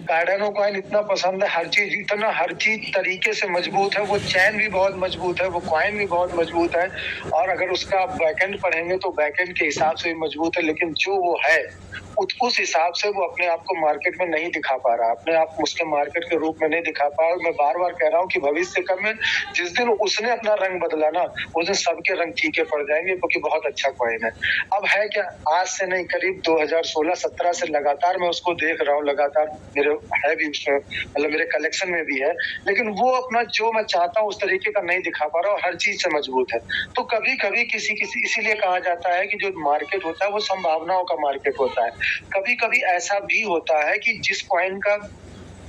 Cardano coin इतना पसंद है, हर चीज तरीके से मजबूत है, वो चैन भी बहुत मजबूत है, वो कॉइन भी बहुत मजबूत है, और अगर उसका आप बैकएंड पढ़ेंगे तो बैकएंड के हिसाब से भी मजबूत है, लेकिन जो वो है उस हिसाब से वो अपने आप को मार्केट में नहीं दिखा पा रहा, अपने आप उसके मार्केट के रूप में नहीं दिखा पा रहा। मैं बार बार कह रहा हूँ कि भविष्य कब में जिस दिन उसने अपना रंग बदला ना, उस दिन सबके रंग फीके पड़ जाएंगे, क्योंकि बहुत अच्छा कॉइन है। अब है क्या, आज से नहीं, करीब 2016-17 से लगातार मैं उसको देख रहा हूँ, लगातार मेरे है भी उसमें, मतलब मेरे कलेक्शन में भी है, लेकिन वो अपना जो मैं चाहता हूँ उस तरीके का नहीं दिखा पा रहा, और हर चीज से मजबूत है। तो कभी कभी किसी इसीलिए कहा जाता है कि जो मार्केट होता है वो संभावनाओं का मार्केट होता है। कभी कभी ऐसा भी होता है कि जिस कॉइन का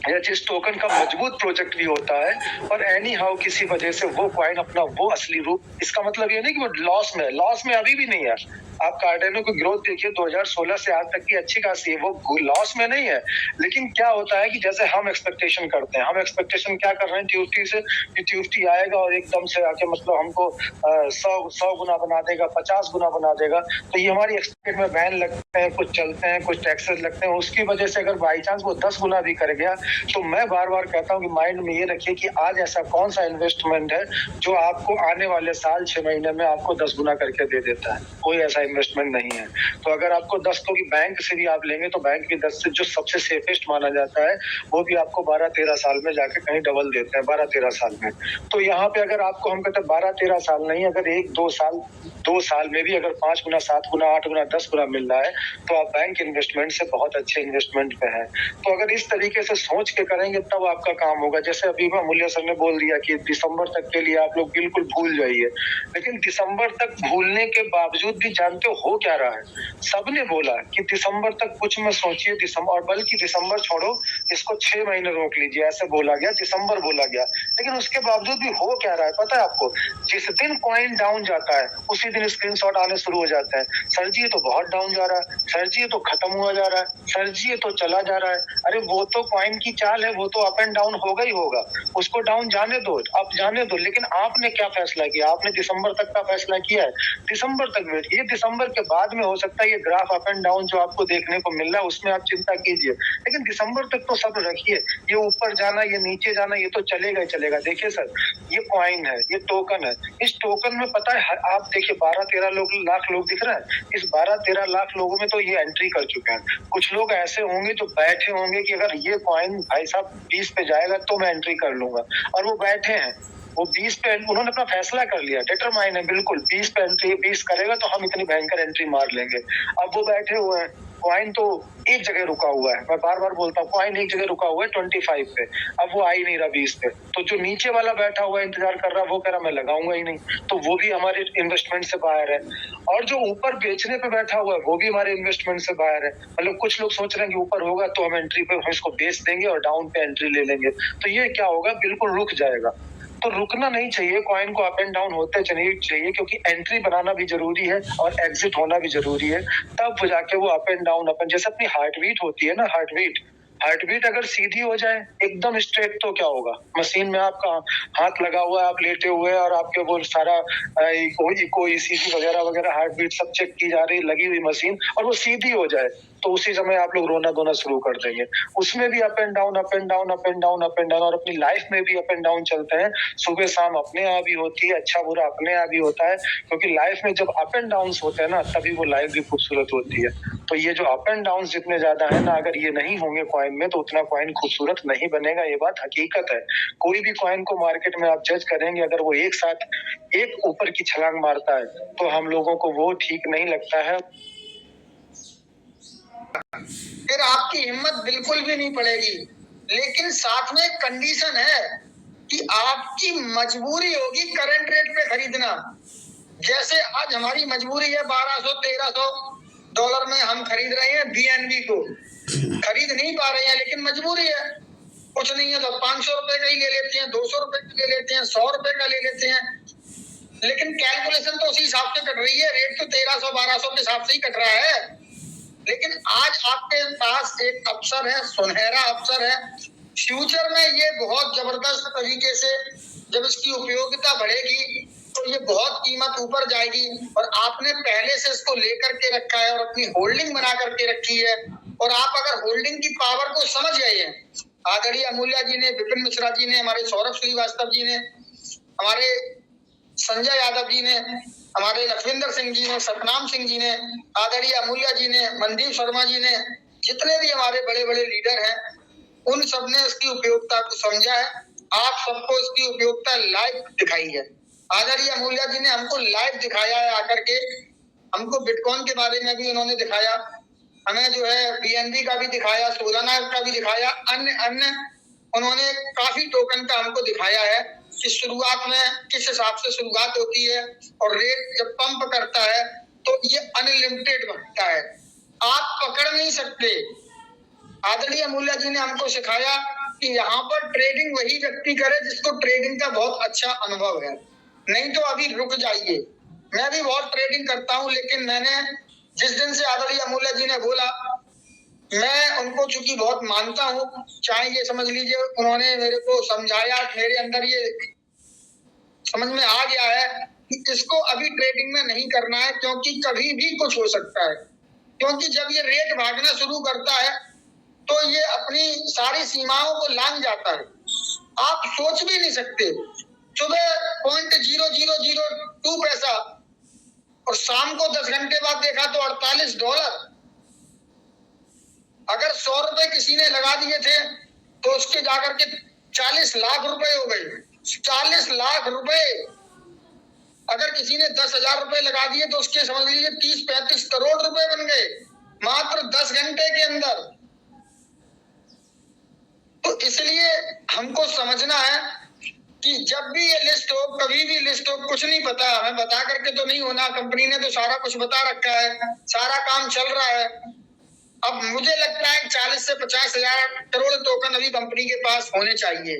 या जिस टोकन का मजबूत प्रोजेक्ट भी होता है, और एनी हाउ किसी वजह से वो कॉइन अपना वो असली रूप, इसका मतलब ये नहीं कि वो लॉस में अभी भी नहीं है। आप कार्डानो की ग्रोथ देखिए 2016 से आज तक की अच्छी खासी है, वो लॉस में नहीं है। लेकिन क्या होता है कि जैसे हम एक्सपेक्टेशन करते हैं, हम एक्सपेक्टेशन क्या कर रहे हैं ट्यूफ्टी से, कि ट्यूफ्टी आएगा और एकदम से आके मतलब हमको 100 गुना बना देगा, 50 गुना बना देगा। तो ये हमारी एक्सपेक्ट में बैन लगते हैं, कुछ चलते हैं, कुछ टैक्सेस लगते हैं, उसकी वजह से अगर बाई चांस वो 10 गुना भी कर गया, तो मैं बार बार कहता हूँ कि माइंड में ये रखिए कि आज ऐसा कौन सा इन्वेस्टमेंट है जो आपको आने वाले साल 6 महीने में आपको 10 गुना करके दे देता है। कोई ऐसा इन्वेस्टमेंट नहीं है। तो अगर आपको 10, तो की बैंक से भी आप लेंगे तो बैंक की 10 से जो सबसे सेफेस्ट माना जाता है, वो भी आपको 12-13 साल में जाके कहीं डबल देते हैं, 12-13 साल में। तो यहाँ पे अगर आपको, हम कहते हैं 12-13 साल नहीं, अगर 2 साल में भी अगर 5 गुना, 7 गुना, 8 गुना, 10 गुना मिल रहा है, तो आप बैंक इन्वेस्टमेंट से बहुत अच्छे इन्वेस्टमेंट पे है। तो अगर इस तरीके से सोच के करेंगे तब आपका काम होगा। जैसे अभी अमूल्य सर ने बोल दिया कि दिसंबर तक के लिए आप लोग बिल्कुल भूल जाइए, लेकिन दिसंबर तक भूलने के बावजूद भी जानते हो क्या रहा है, सबने बोला कि दिसंबर तक कुछ मत सोचिए, दिसंबर, और बल्कि दिसंबर छोड़ो, इसको 6 महीने रोक लीजिए, ऐसे बोला गया, दिसंबर बोला गया। लेकिन उसके बावजूद भी हो क्या रहा है पता है आपको, जिस दिन कॉइन डाउन जाता है उसी दिन स्क्रीनशॉट आने शुरू हो जाते हैं, सर जी ये तो बहुत डाउन जा रहा है, सर जी ये तो खत्म हुआ जा रहा है, सर जी ये तो चला जा रहा है। अरे वो तो कॉइन की चाल है, वो तो अप एंड डाउन होगा ही होगा, उसको डाउन जाने दो, अप जाने दो। लेकिन आपने क्या फैसला किया, आपने दिसंबर तक का फैसला किया है, दिसंबर तक वेट कीजिए, दिसंबर के बाद में हो सकता है ये ग्राफ अप एंड डाउन जो आपको देखने को मिल रहा है उसमें आप चिंता कीजिए, लेकिन दिसंबर तक तो सब रखिए। ये ऊपर जाना, ये नीचे जाना, ये तो चलेगा ही चलेगा। देखिए सर, ये कॉइन है, ये टोकन है, इस टोकन में पता है आप देखिए 12-13 लाख लोग दिख रहे हैं, इस 12-13 लाख लोगों में तो ये एंट्री कर चुके हैं। कुछ लोग ऐसे होंगे जो बैठे होंगे कि अगर ये कॉइन भाई साहब 20 पे जाएगा तो मैं एंट्री कर लूंगा, और वो बैठे हैं, वो 20 पे, उन्होंने अपना फैसला कर लिया, डिटरमाइन है बिल्कुल, 20 पे एंट्री, 20 करेगा तो हम इतनी भयंकर एंट्री मार लेंगे। अब वो बैठे हुए हैं, कॉइन तो एक जगह रुका हुआ है, मैं बार बार बोलता हूँ कॉइन एक जगह रुका हुआ है 25 पे, अब वो आ ही नहीं रहा 20 पे। तो जो नीचे वाला बैठा हुआ इंतजार कर रहा है, वो कह रहा मैं लगाऊंगा ही नहीं, तो वो भी हमारे इन्वेस्टमेंट से बाहर है। और जो ऊपर बेचने पे बैठा हुआ है वो भी हमारे इन्वेस्टमेंट से बाहर है। मतलब कुछ लोग सोच रहे हैं कि ऊपर होगा तो हम एंट्री पे, हम इसको बेच देंगे और डाउन पे एंट्री ले लेंगे, तो ये क्या होगा, बिल्कुल रुक जाएगा। तो रुकना नहीं चाहिए, कॉइन को अप एंड डाउन होते चलिए चाहिए, क्योंकि एंट्री बनाना भी जरूरी है और एग्जिट होना भी जरूरी है, तब जाके वो अप एंड डाउन, अपन जैसे अपनी हार्ट बीट होती है ना, हार्ट बीट अगर सीधी हो जाए एकदम स्ट्रेट, तो क्या होगा, मशीन में आपका हाथ लगा हुआ है, आप लेटे हुए हैं और आपके वो सारा कोई ईसीजी वगैरह वगैरह हार्ट बीट सब चेक की जा रही, लगी हुई मशीन, और वो सीधी हो जाए तो उसी समय आप लोग रोना धोना शुरू कर देंगे। उसमें भी up and down, up and down, up and down, up and down, और अपनी लाइफ में भी अप एंड डाउन चलते हैं। सुबह शाम अपने यहाँ भी होती है, अच्छा बुरा अपने यहाँ भी होता है, क्योंकि लाइफ में जब अप एंड डाउन होते हैं ना, तभी वो लाइफ भी खूबसूरत होती है। तो ये जो अप एंड डाउन जितने ज्यादा है ना, अगर ये नहीं होंगे कॉइन में, तो उतना कॉइन खूबसूरत नहीं बनेगा, ये बात हकीकत है। कोई भी कॉइन को मार्केट में आप जज करेंगे, अगर वो एक साथ एक ऊपर की छलांग मारता है तो हम लोगों को वो ठीक नहीं लगता है, फिर आपकी हिम्मत बिल्कुल भी नहीं पड़ेगी। लेकिन साथ में कंडीशन है कि आपकी मजबूरी होगी करंट रेट पे खरीदना। जैसे आज हमारी मजबूरी है $1200-1300 में हम खरीद रहे हैं बीएनबी को, खरीद नहीं पा रहे हैं, लेकिन मजबूरी है, कुछ नहीं है तो 500 रुपए का ही ले लेते हैं, 200 रुपए का ले लेते हैं, 100 रुपए का ले लेते हैं, लेकिन कैलकुलेशन तो उसी हिसाब से कट रही है, रेट तो 1300-1200 के हिसाब से ही कट रहा है। लेकिन आज आपके पास एक अवसर है, सुनहरा अवसर है, फ्यूचर में ये बहुत जबरदस्त तरीके से जब इसकी उपयोगिता बढ़ेगी तो ये बहुत कीमत ऊपर जाएगी, और आपने पहले से इसको लेकर के रखा है और अपनी होल्डिंग बना करके रखी है, और आप अगर होल्डिंग की पावर को समझ गए हैं, आदरणीय अमूल्या जी ने, विपिन मिश्रा जी ने, हमारे सौरभ श्रीवास्तव जी ने, हमारे संजय यादव जी ने, हमारे लखविंदर सिंह जी ने, सतनाम सिंह जी ने, आदरणीय अमूल्या जी ने, मनदीप शर्मा जी ने, जितने भी हमारे बड़े बड़े लीडर हैं, उन सब ने इसकी उपयोगिता को समझा है। आप सबको इसकी उपयोगिता लाइव दिखाई है। आदरणीय अमूल्या जी ने हमको लाइव दिखाया है आकर के, हमको बिटकॉइन के बारे में भी उन्होंने दिखाया, हमें जो है बीएनबी का भी दिखाया, सोलाना का भी दिखाया, अन्य उन्होंने काफी टोकन का हमको दिखाया है कि शुरुआत में किस हिसाब से शुरुआत होती है और रेट जब पंप करता है तो ये अनलिमिटेड बनता है, आप पकड़ नहीं सकते। आदरणीय अमूल्या जी ने हमको सिखाया कि यहाँ पर ट्रेडिंग वही व्यक्ति करे जिसको ट्रेडिंग का बहुत अच्छा अनुभव है, नहीं तो अभी रुक जाइए। मैं भी बहुत ट्रेडिंग करता हूँ, लेकिन मैंने जिस दिन से आदरणीय अमूल्या जी ने बोला, मैं उनको चूंकि बहुत मानता हूँ, चाहे ये समझ लीजिए उन्होंने मेरे को समझाया, मेरे अंदर ये समझ में आ गया है कि इसको अभी ट्रेडिंग में नहीं करना है, क्योंकि कभी भी कुछ हो सकता है। क्योंकि जब ये रेट भागना शुरू करता है तो ये अपनी सारी सीमाओं को लांघ जाता है, आप सोच भी नहीं सकते। सुबह $0.0002 पैसा और शाम को 10 घंटे बाद देखा तो $48। अगर 100 रुपए किसी ने लगा दिए थे तो उसके जाकर के 40 लाख रुपए हो गए। 40 लाख रुपए अगर किसी ने 10,000 रुपए लगा दिए तो उसके समझ लीजिए 30-35 करोड़ रुपए बन गए मात्र 10 घंटे के अंदर। तो इसलिए हमको समझना है कि जब भी ये लिस्ट हो, कभी भी लिस्ट हो, कुछ नहीं पता, हमें बता करके तो नहीं होना, कंपनी ने तो सारा कुछ बता रखा है, सारा काम चल रहा है। अब मुझे लगता है 40 से 50,000 करोड़ टोकन अभी कंपनी के पास होने चाहिए।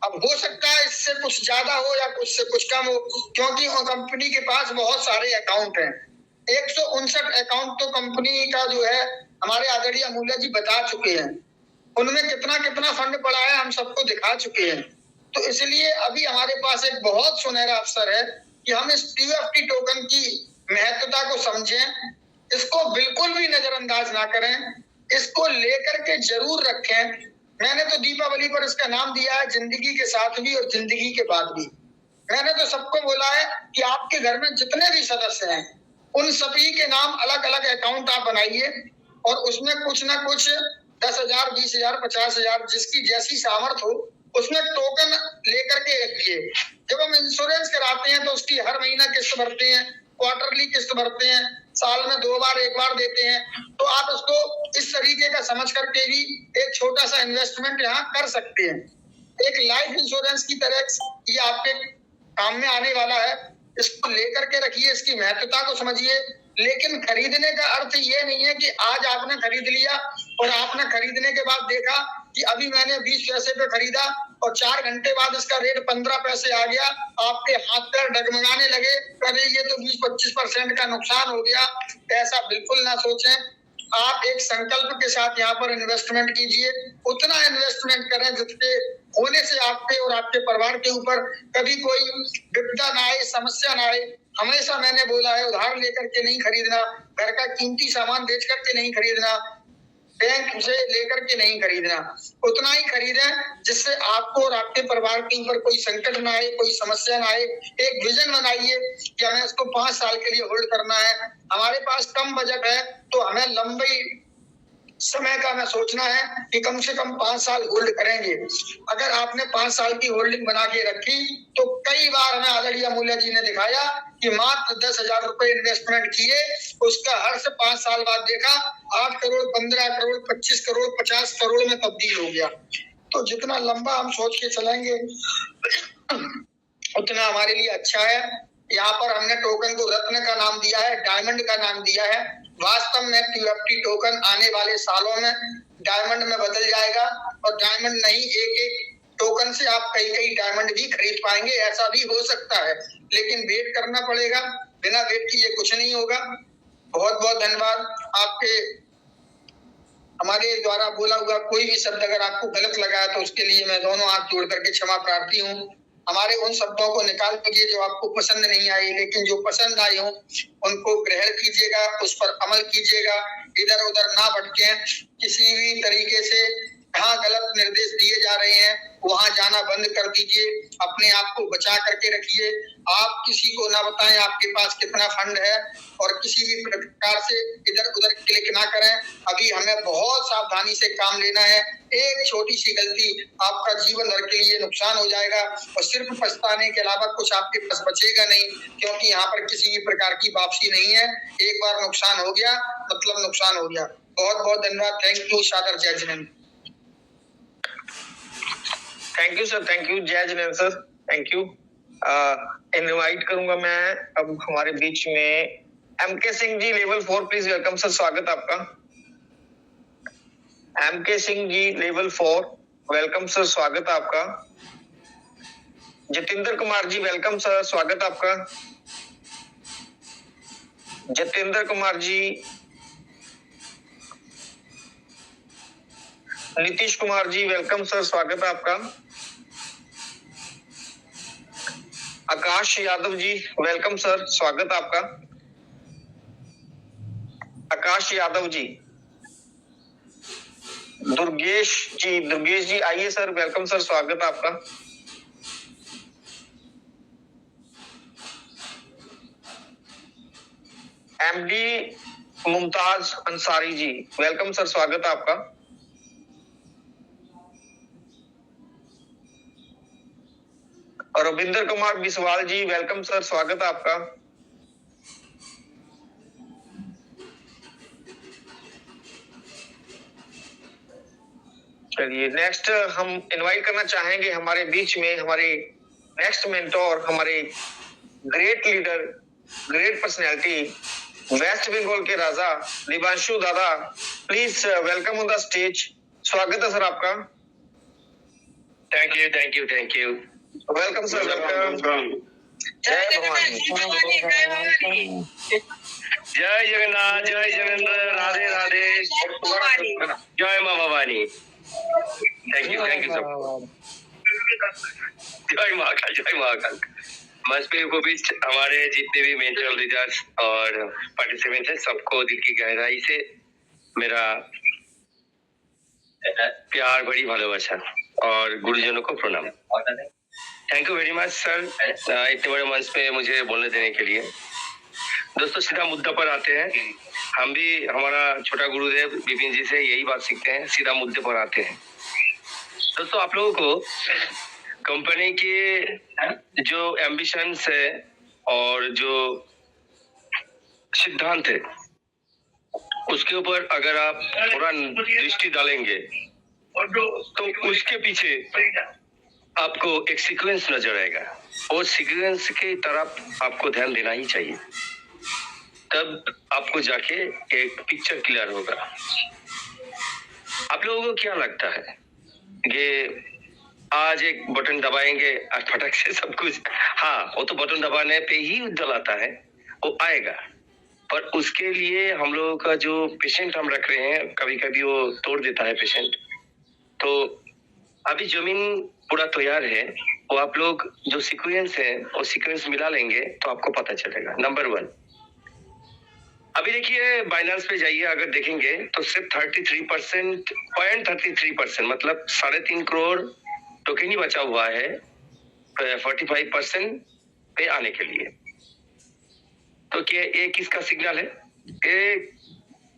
अब हो सकता है इससे कुछ ज्यादा हो या कुछ से कुछ कम हो, क्योंकि कंपनी के पास बहुत सारे अकाउंट हैं। 159 अकाउंट तो कंपनी का जो है हमारे आदरणीय अमूल्या जी बता चुके हैं, उनमें कितना कितना फंड पड़ा है हम सबको दिखा चुके हैं। तो इसलिए अभी हमारे पास एक बहुत सुनहरा अवसर है कि हम इस TUFT टोकन की महत्वता को समझें, इसको बिल्कुल भी नजरअंदाज ना करें, इसको लेकर के जरूर रखें। मैंने तो दीपावली पर इसका नाम दिया है जिंदगी के साथ भी और जिंदगी के बाद भी। मैंने तो सबको बोला है कि आपके घर में जितने भी सदस्य हैं उन सभी के नाम अलग अलग अकाउंट आप बनाइए और उसमें कुछ ना कुछ 10,000, 20,000, 50,000 जिसकी जैसी सामर्थ्य हो उसमें टोकन लेकर के रखिए। जब हम इंश्योरेंस कराते हैं तो उसकी हर महीना किस्त भरते हैं, क्वार्टरली किस्त भरते हैं, साल में 2 बार 1 बार देते हैं। तो आप इसको इस तरीके का समझ करके भी एक छोटा सा इन्वेस्टमेंट यहाँ कर सकते हैं। एक लाइफ इंश्योरेंस की तरह ये आपके काम में आने वाला है, इसको लेकर के रखिए, इसकी महत्वता को समझिए। लेकिन खरीदने का अर्थ ये नहीं है कि आज आपने खरीद लिया और आपने खरीदने के बाद देखा कि अभी मैंने 20 पैसे पे खरीदा और 4 घंटे बाद इसका रेट 15 पैसे आ गया, आपके हाथ पैर डगमगाने लगे, अरे ये तो 20-25% का नुकसान हो गया। ऐसा बिल्कुल ना सोचें। आप एक संकल्प के साथ यहाँ पर इन्वेस्टमेंट कीजिए, उतना इन्वेस्टमेंट करें जिसके होने से आपके और आपके परिवार के ऊपर कभी कोई विपदा ना आए, समस्या ना आए। हमेशा मैंने बोला है उधार लेकर के नहीं खरीदना, घर का कीमती सामान बेच करके नहीं खरीदना, बैंक से लेकर के नहीं खरीदना, उतना ही खरीदें जिससे आपको और आपके परिवार के ऊपर कोई संकट ना आए, कोई समस्या ना आए। एक विजन बनाइए कि हमें इसको 5 साल के लिए होल्ड करना है। हमारे पास कम बजट है तो हमें लंबी समय का हमें सोचना है कि कम से कम 5 साल होल्ड करेंगे। अगर आपने 5 साल की होल्डिंग बना के रखी तो कई बार हमें आदरणीय अमूल्या जी ने दिखाया कि मात्र 10,000 रुपए इन्वेस्टमेंट किए, उसका हर्ष 5 साल बाद देखा 8 करोड़, 15 करोड़, 25 करोड़, 50 करोड़ में तब्दील हो गया। तो जितना लंबा हम सोच के चलेंगे उतना हमारे लिए अच्छा है। यहाँ पर हमने टोकन को रत्न का नाम दिया है, डायमंड का नाम दिया है। वास्तव में TUFT टोकन आने वाले सालों में डायमंड में बदल जाएगा और डायमंड नहीं, एक टोकन से आप कई डायमंड भी खरीद पाएंगे, ऐसा भी हो सकता है। लेकिन वेट करना पड़ेगा, बिना वेट किए कुछ नहीं होगा। बहुत बहुत धन्यवाद। आपके हमारे द्वारा बोला हुआ कोई भी शब्द अगर आपको गलत लगा है तो उसके लिए मैं दोनों हाथ जोड़ करके क्षमा प्रार्थी हूँ। हमारे उन शब्दों को निकाल दीजिए जो आपको पसंद नहीं आई, लेकिन जो पसंद आई हो उनको ग्रहण कीजिएगा, उस पर अमल कीजिएगा। इधर उधर ना भटके, किसी भी तरीके से जहाँ गलत निर्देश दिए जा रहे हैं वहां जाना बंद कर दीजिए, अपने आप को बचा करके रखिए। आप किसी को ना बताएं आपके पास कितना फंड है, और किसी भी प्रकार से इधर उधर क्लिक ना करें। अभी हमें बहुत सावधानी से काम लेना है। एक छोटी सी गलती आपका जीवन भर के लिए नुकसान हो जाएगा, और सिर्फ पछताने के अलावा कुछ आपके पास बचेगा नहीं, क्योंकि यहाँ पर किसी भी प्रकार की वापसी नहीं है। एक बार नुकसान हो गया मतलब नुकसान हो गया। बहुत बहुत धन्यवाद। Thank you. सादर जय Jinendra. Thank you sir, thank you. जय Jinendra sir, thank you. Invite करूंगा मैं अब हमारे बीच में MK Singh ji, level 4 please welcome sir, स्वागत आपका। MK Singh ji, level 4 welcome sir, स्वागत आपका। जतिंदर कुमार जी वेलकम सर, स्वागत आपका। जतिंदर कुमार जी, नीतीश कुमार जी वेलकम सर, स्वागत आपका। आकाश यादव जी वेलकम सर, स्वागत आपका। आकाश यादव जी। दुर्गेश जी आइए सर, वेलकम सर, स्वागत आपका। MD Mumtaz Ansari ji welcome sir, स्वागत आपका। और रविंदर कुमार बिस्वाल जी वेलकम सर, स्वागत आपका। चलिए नेक्स्ट हम इनवाइट करना चाहेंगे हमारे बीच में हमारे नेक्स्ट मेंटोर, हमारे great leader, great personality, West Bengal के राजा दिवांशु दादा। Please welcome on the stage. स्वागत है सर आपका। Thank you thank you thank you. Welcome sir, welcome. जय भवानी। जय जगन्नाथ, जय जगन्नाथ, राधे राधे, जय माँ भवानी। Thank you sir. जय महाकाल, जय महाकाल। मंच पे उपस्थित हमारे जितने भी मेंटल लीडर्स और पार्टिसिपेंट्स हैं, सबको दिल की गहराई से मेरा प्यार भरी भालोबासा और गुरुजनों को प्रणाम। Thank you very much sir, इतने बड़े मंच पे मुझे बोलने देने के लिए। दोस्तों सीधा मुद्दा पर आते हैं। हम भी हमारा छोटा गुरुदेव विपिन जी से यही बात सीखते हैं, सीधा मुद्दे पर आते हैं। दोस्तों आप लोगों को कंपनी के जो एम्बिशंस है और जो सिद्धांत है उसके ऊपर अगर आप थोड़ा दृष्टि डालेंगे तो उसके पीछे आपको एक सीक्वेंस नजर आएगा, और सीक्वेंस की तरफ आपको ध्यान देना ही चाहिए, तब आपको जाके एक पिक्चर क्लियर होगा। आप लोगों को क्या लगता है कि आज एक बटन दबाएंगे और फटक से सब कुछ, हाँ वो तो बटन दबाने पे ही उज्जवल आता है, वो आएगा, पर उसके लिए हम लोगों का जो पेशेंट हम रख रहे हैं कभी कभी वो तोड़ देता है पेशेंट। तो अभी जमीन पूरा तैयार है, वो आप लोग जो सीक्वेंस है वो सीक्वेंस मिला लेंगे तो आपको पता चलेगा। नंबर 1, अभी देखिए बाइनेंस पे जाइए, अगर देखेंगे तो सिर्फ 33% मतलब 3.5 करोड़ टोकन ही बचा हुआ है 45% पे आने के लिए। तो क्या ये किसका सिग्नल है? ये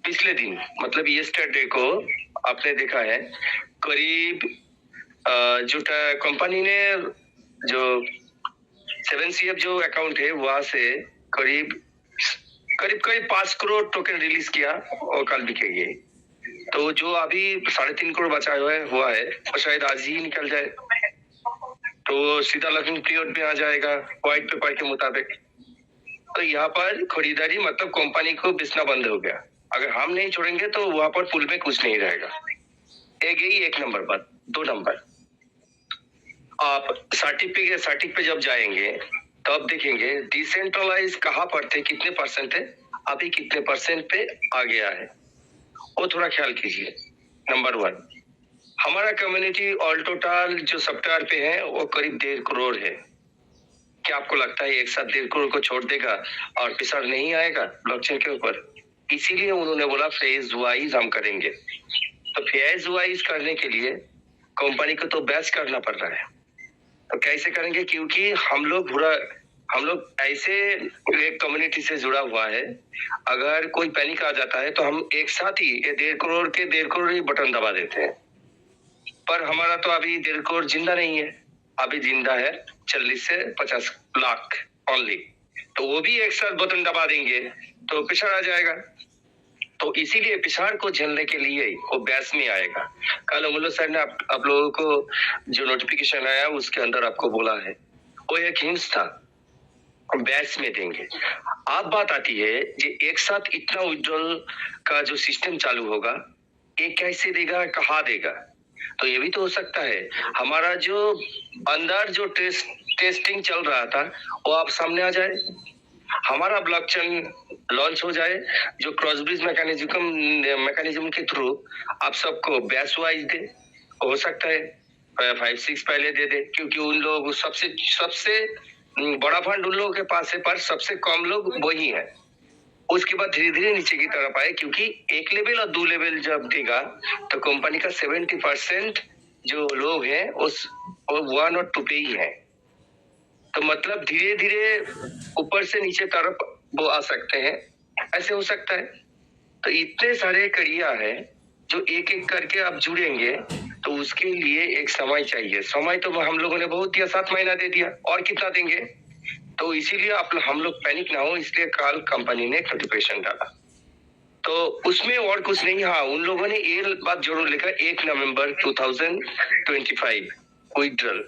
पिछले दिन मतलब यस्टरडे को आपने देखा है करीब जो कंपनी ने जो 7CF जो अकाउंट है वहां से करीब 5 करोड़ टोकन रिलीज किया और कल बिकेंगे। तो जो अभी 3.5 करोड़ बचा हुआ है वो शायद आज ही निकल जाए, तो सीधा लॉकिंग पीरियड में आ जाएगा व्हाइट पेपर के मुताबिक। तो यहाँ पर खरीदारी मतलब कंपनी को बेचना बंद हो गया। अगर हम नहीं छोड़ेंगे तो वहां पर पुल में कुछ नहीं रहेगा। एक नंबर बात। 2 नंबर, आप सर्टिक पे जब जाएंगे तब देखेंगे डिसेंट्रलाइज कहाँ पर थे, कितने परसेंट है, अभी कितने परसेंट पे आ गया है, वो थोड़ा ख्याल कीजिए। नंबर 1, हमारा कम्युनिटी ऑल टोटल जो सॉफ्टवेयर पे है वो करीब 1.5 करोड़ है। क्या आपको लगता है एक साथ 1.5 करोड़ को छोड़ देगा और पिसर नहीं आएगा ब्लॉकचेन के ऊपर? इसीलिए उन्होंने बोला फेज वाइज हम करेंगे। तो फेज वाइज करने के लिए कंपनी को तो बेस्ट करना पड़ रहा है। तो कैसे करेंगे, क्योंकि हम लोग ऐसे एक कम्युनिटी से जुड़ा हुआ है, अगर कोई पैनिक आ जाता है तो हम एक साथ ही ये 1.5 करोड़ ही बटन दबा देते हैं। पर हमारा तो अभी 1.5 करोड़ जिंदा नहीं है, अभी जिंदा है 40 से 50 लाख ओनली। तो वो भी एक साथ बटन दबा देंगे तो पिछड़ आ जाएगा। तो इसीलिए पिछाड़ को झेलने के लिए वो बैच में आएगा। कल अमूल्य सर ने आप लोगों को जो नोटिफिकेशन आया उसके अंदर आपको बोला है, वो एक हिंस था, बैच में देंगे। अब बात आती है कि एक साथ इतना विड्रॉल का जो सिस्टम चालू होगा, ये कैसे देगा, कहाँ देगा। तो ये भी तो हो सकता है हमारा जो अंदर जो टेस्टिंग चल रहा था वो आप सामने आ जाए, हमारा ब्लॉकचेन लॉन्च हो जाए, जो क्रॉस ब्रिज मैकेनिज्म के थ्रू आप सबको बैच वाइज दे। हो सकता है 5-6 पहले दे दे, क्योंकि उन लोग सबसे बड़ा फंड उन लोगों के पास है, पर सबसे कम लोग वही है। उसके बाद धीरे धीरे नीचे की तरफ आए, क्योंकि 1 लेवल और 2 लेवल जब देगा तो कंपनी का 70% जो लोग हैं उस 1 और 2 पे ही है। तो मतलब धीरे धीरे ऊपर से नीचे तरफ वो आ सकते हैं, ऐसे हो सकता है। तो इतने सारे कड़िया है जो एक एक करके आप जुड़ेंगे, तो उसके लिए एक समय चाहिए। समय तो हम लोगों ने बहुत दिया, 7 महीना दे दिया, और कितना देंगे। तो इसीलिए हम लोग पैनिक ना हो, इसलिए कल कंपनी ने नोटिफिकेशन डाला। तो उसमें और कुछ नहीं, हाँ उन लोगों ने ये बात जरूर लिखा 1 नवंबर 2025 विड्रॉल,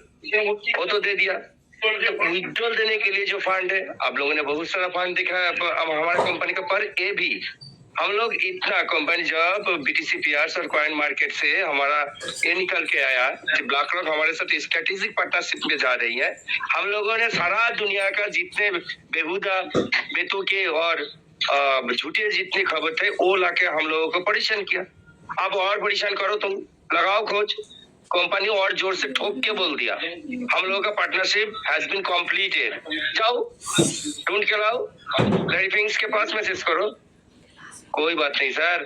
वो तो दे दिया। तो विड्रॉल देने के लिए जो फंड है, आप लोगों ने बहुत सारा फंड देखा है अब हमारे कंपनी का, पर ये भी हम लोग इतना कंपनी जब बीटीसी पीआरस और कॉइन मार्केट से हमारा ये निकल के आया कि ब्लैक रॉक हमारे साथ स्ट्रेटेजिक पार्टनरशिप में जा रही है, हम लोगों ने सारा दुनिया का जितने बेहुदा बेतुके और झूठे जितनी खबर थे वो लाके हम लोगों को परेशान किया। अब और परेशान करो, तुम लगाओ खोज। कंपनी और जोर से ठोक के बोल दिया हम लोगों का पार्टनरशिप हैज बीन कंप्लीटेड। जाओ ढूंढ के लाओ, लैरी के पास मैसेज करो। कोई बात नहीं सर,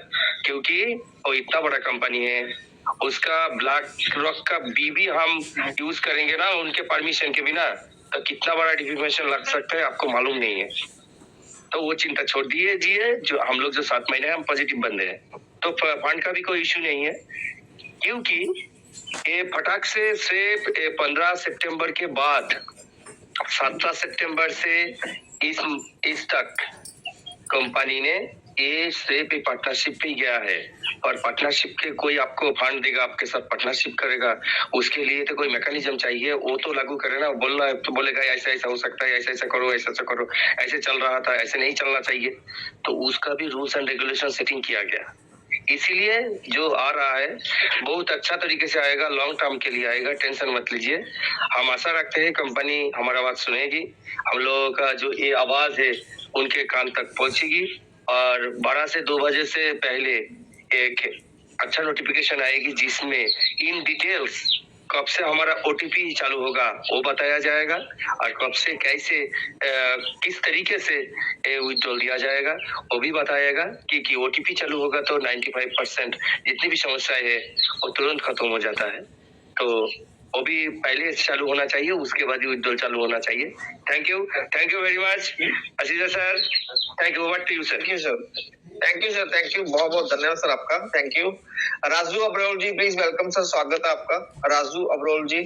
क्योंकि वो इतना बड़ा कंपनी है, उसका ब्लैक रॉक का बीबी हम यूज करेंगे ना उनके परमिशन के बिना, तो कितना बड़ा डिफेमेशन लग सकता है आपको मालूम नहीं है। तो वो चिंता छोड़ दीजिए, जो हम लोग जो 7 महीने हम पॉजिटिव बंदे हैं, तो फंड का भी कोई इश्यू नहीं है, क्योंकि ये फटाक से सिर्फ 15 सितंबर के बाद 17 सितंबर से इस तक कंपनी ने ये सिर्फ पार्टनरशिप पे गया है। और पार्टनरशिप के कोई आपको फंड देगा, आपके साथ पार्टनरशिप करेगा, उसके लिए तो कोई मैकेनिज्म चाहिए, वो तो लागू करे ना। बोलना है तो बोलेगा ऐसा ऐसा हो सकता है, ऐसा ऐसा करो, ऐसा ऐसा करो, ऐसे चल रहा था, ऐसे नहीं चलना चाहिए। तो उसका भी रूल्स एंड रेगुलेशन सेटिंग किया गया। इसीलिए जो आ रहा है बहुत अच्छा तरीके से आएगा, लॉन्ग टर्म के लिए आएगा, टेंशन मत लीजिए। हम आशा रखते हैं कंपनी हमारा बात सुनेगी, हम लोगों का जो ये आवाज है उनके कान तक पहुंचेगी, और 12 से 2 बजे से पहले एक अच्छा नोटिफिकेशन आएगी जिसमें इन डिटेल्स कब से हमारा ओटीपी चालू होगा वो बताया जाएगा, और कब से कैसे किस तरीके से विड्रॉल दिया जाएगा वो भी बताएगा। कि ओटीपी चालू होगा तो 95% जितनी भी समस्याएं है वो तुरंत खत्म हो जाता है। तो वो भी पहले चालू होना चाहिए, उसके बाद ही विड्रॉल चालू होना चाहिए। Thank you very much Aziza sir, thank you, over to you sir. Thank you sir, thank you, बहुत बहुत धन्यवाद सर आपका, thank you. Raju Abrol ji please welcome sir, स्वागत है आपका राजू अब्रोल जी।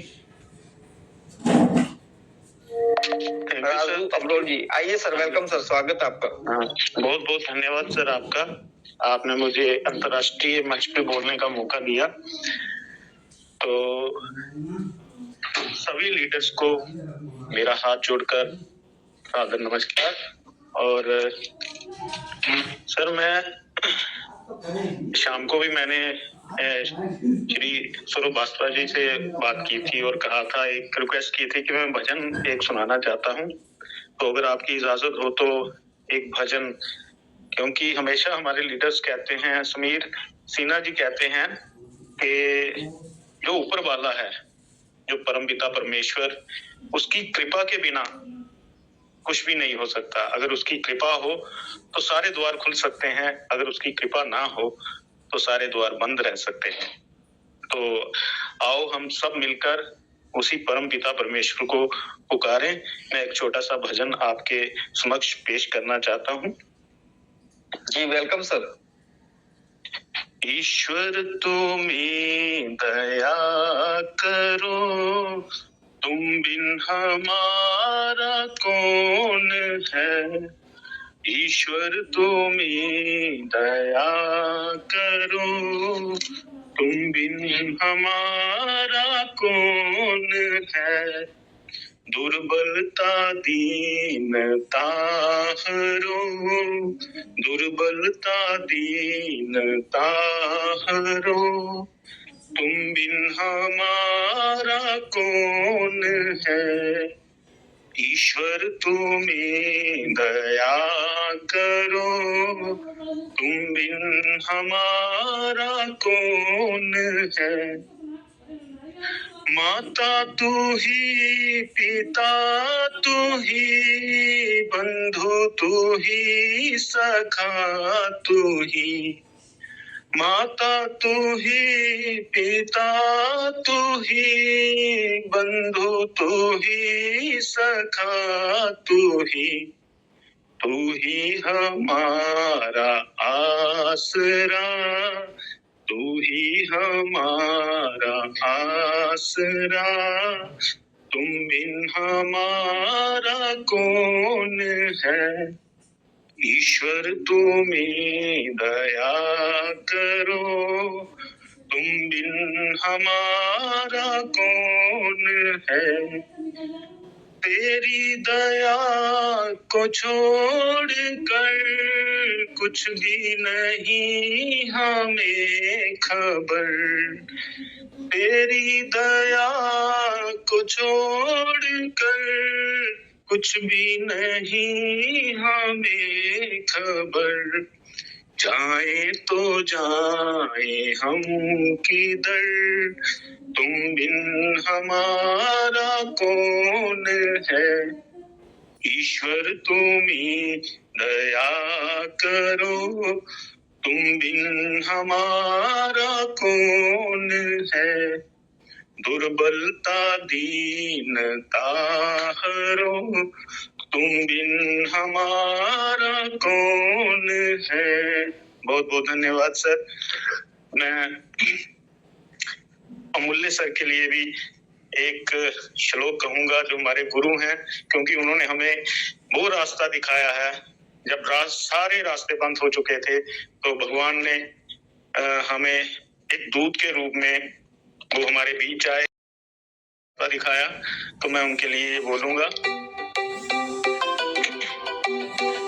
राजू अब्रोल जी आइए सर, वेलकम सर, स्वागत है आपका। बहुत बहुत धन्यवाद सर आपका, आपने मुझे अंतर्राष्ट्रीय मंच पे बोलने का मौका दिया। तो सभी लीडर्स को मेरा हाथ जोड़कर सादर नमस्कार। और सर मैं शाम को भी मैंने श्री स्वरूप बास्वा जी से बात की थी और कहा था, एक रिक्वेस्ट की थी कि मैं भजन एक सुनाना चाहता हूँ, तो अगर आपकी इजाजत हो तो एक भजन, क्योंकि हमेशा हमारे लीडर्स कहते हैं, समीर सिन्हा जी कहते हैं कि जो ऊपर वाला है, जो परमपिता परमेश्वर, उसकी कृपा के बिना कुछ भी नहीं हो सकता। अगर उसकी कृपा हो तो सारे द्वार खुल सकते हैं, अगर उसकी कृपा ना हो तो सारे द्वार बंद रह सकते हैं। तो आओ हम सब मिलकर उसी परम पिता परमेश्वर को पुकारें। मैं एक छोटा सा भजन आपके समक्ष पेश करना चाहता हूँ। जी वेलकम सर। ईश्वर तुम्हें दया करो, तुम बिन हमारा कौन है। ईश्वर तुम्हें दया करो, तुम बिन हमारा कौन है। दुर्बलता दीनता हरो, दुर्बलता दीनता हरो, तुम बिन हमारा कौन है। ईश्वर तुम्हें दया करो, तुम बिन हमारा कौन है। माता तू ही, पिता तू ही, बंधु तू ही, सखा तू ही। माता तू ही, पिता तू ही, बंधु तू ही, सखा तू ही। तू ही हमारा आसरा, तू ही हमारा आसरा, तुम बिन हमारा कौन है। ईश्वर तुम्हें दया करो, तुम बिन हमारा कौन है। तेरी दया को छोड़ कर कुछ भी नहीं हमें खबर। तेरी दया को छोड़ कर कुछ भी नहीं हमें खबर। जाए तो जाए हम किधर, तुम बिन हमारा कौन है। ईश्वर तुम्हें दया करो, तुम बिन हमारा कौन है। दुर्बलता दीनता हरो, तुम बिन हमारा कौन है। बहुत बहुत धन्यवाद सर। मैं अमूल्य सर के लिए भी एक श्लोक कहूंगा जो हमारे गुरु हैं, क्योंकि उन्होंने हमें वो रास्ता दिखाया है जब सारे रास्ते बंद हो चुके थे, तो भगवान ने हमें एक दूत के रूप में वो हमारे बीच आए, दिखाया। तो मैं उनके लिए बोलूंगा।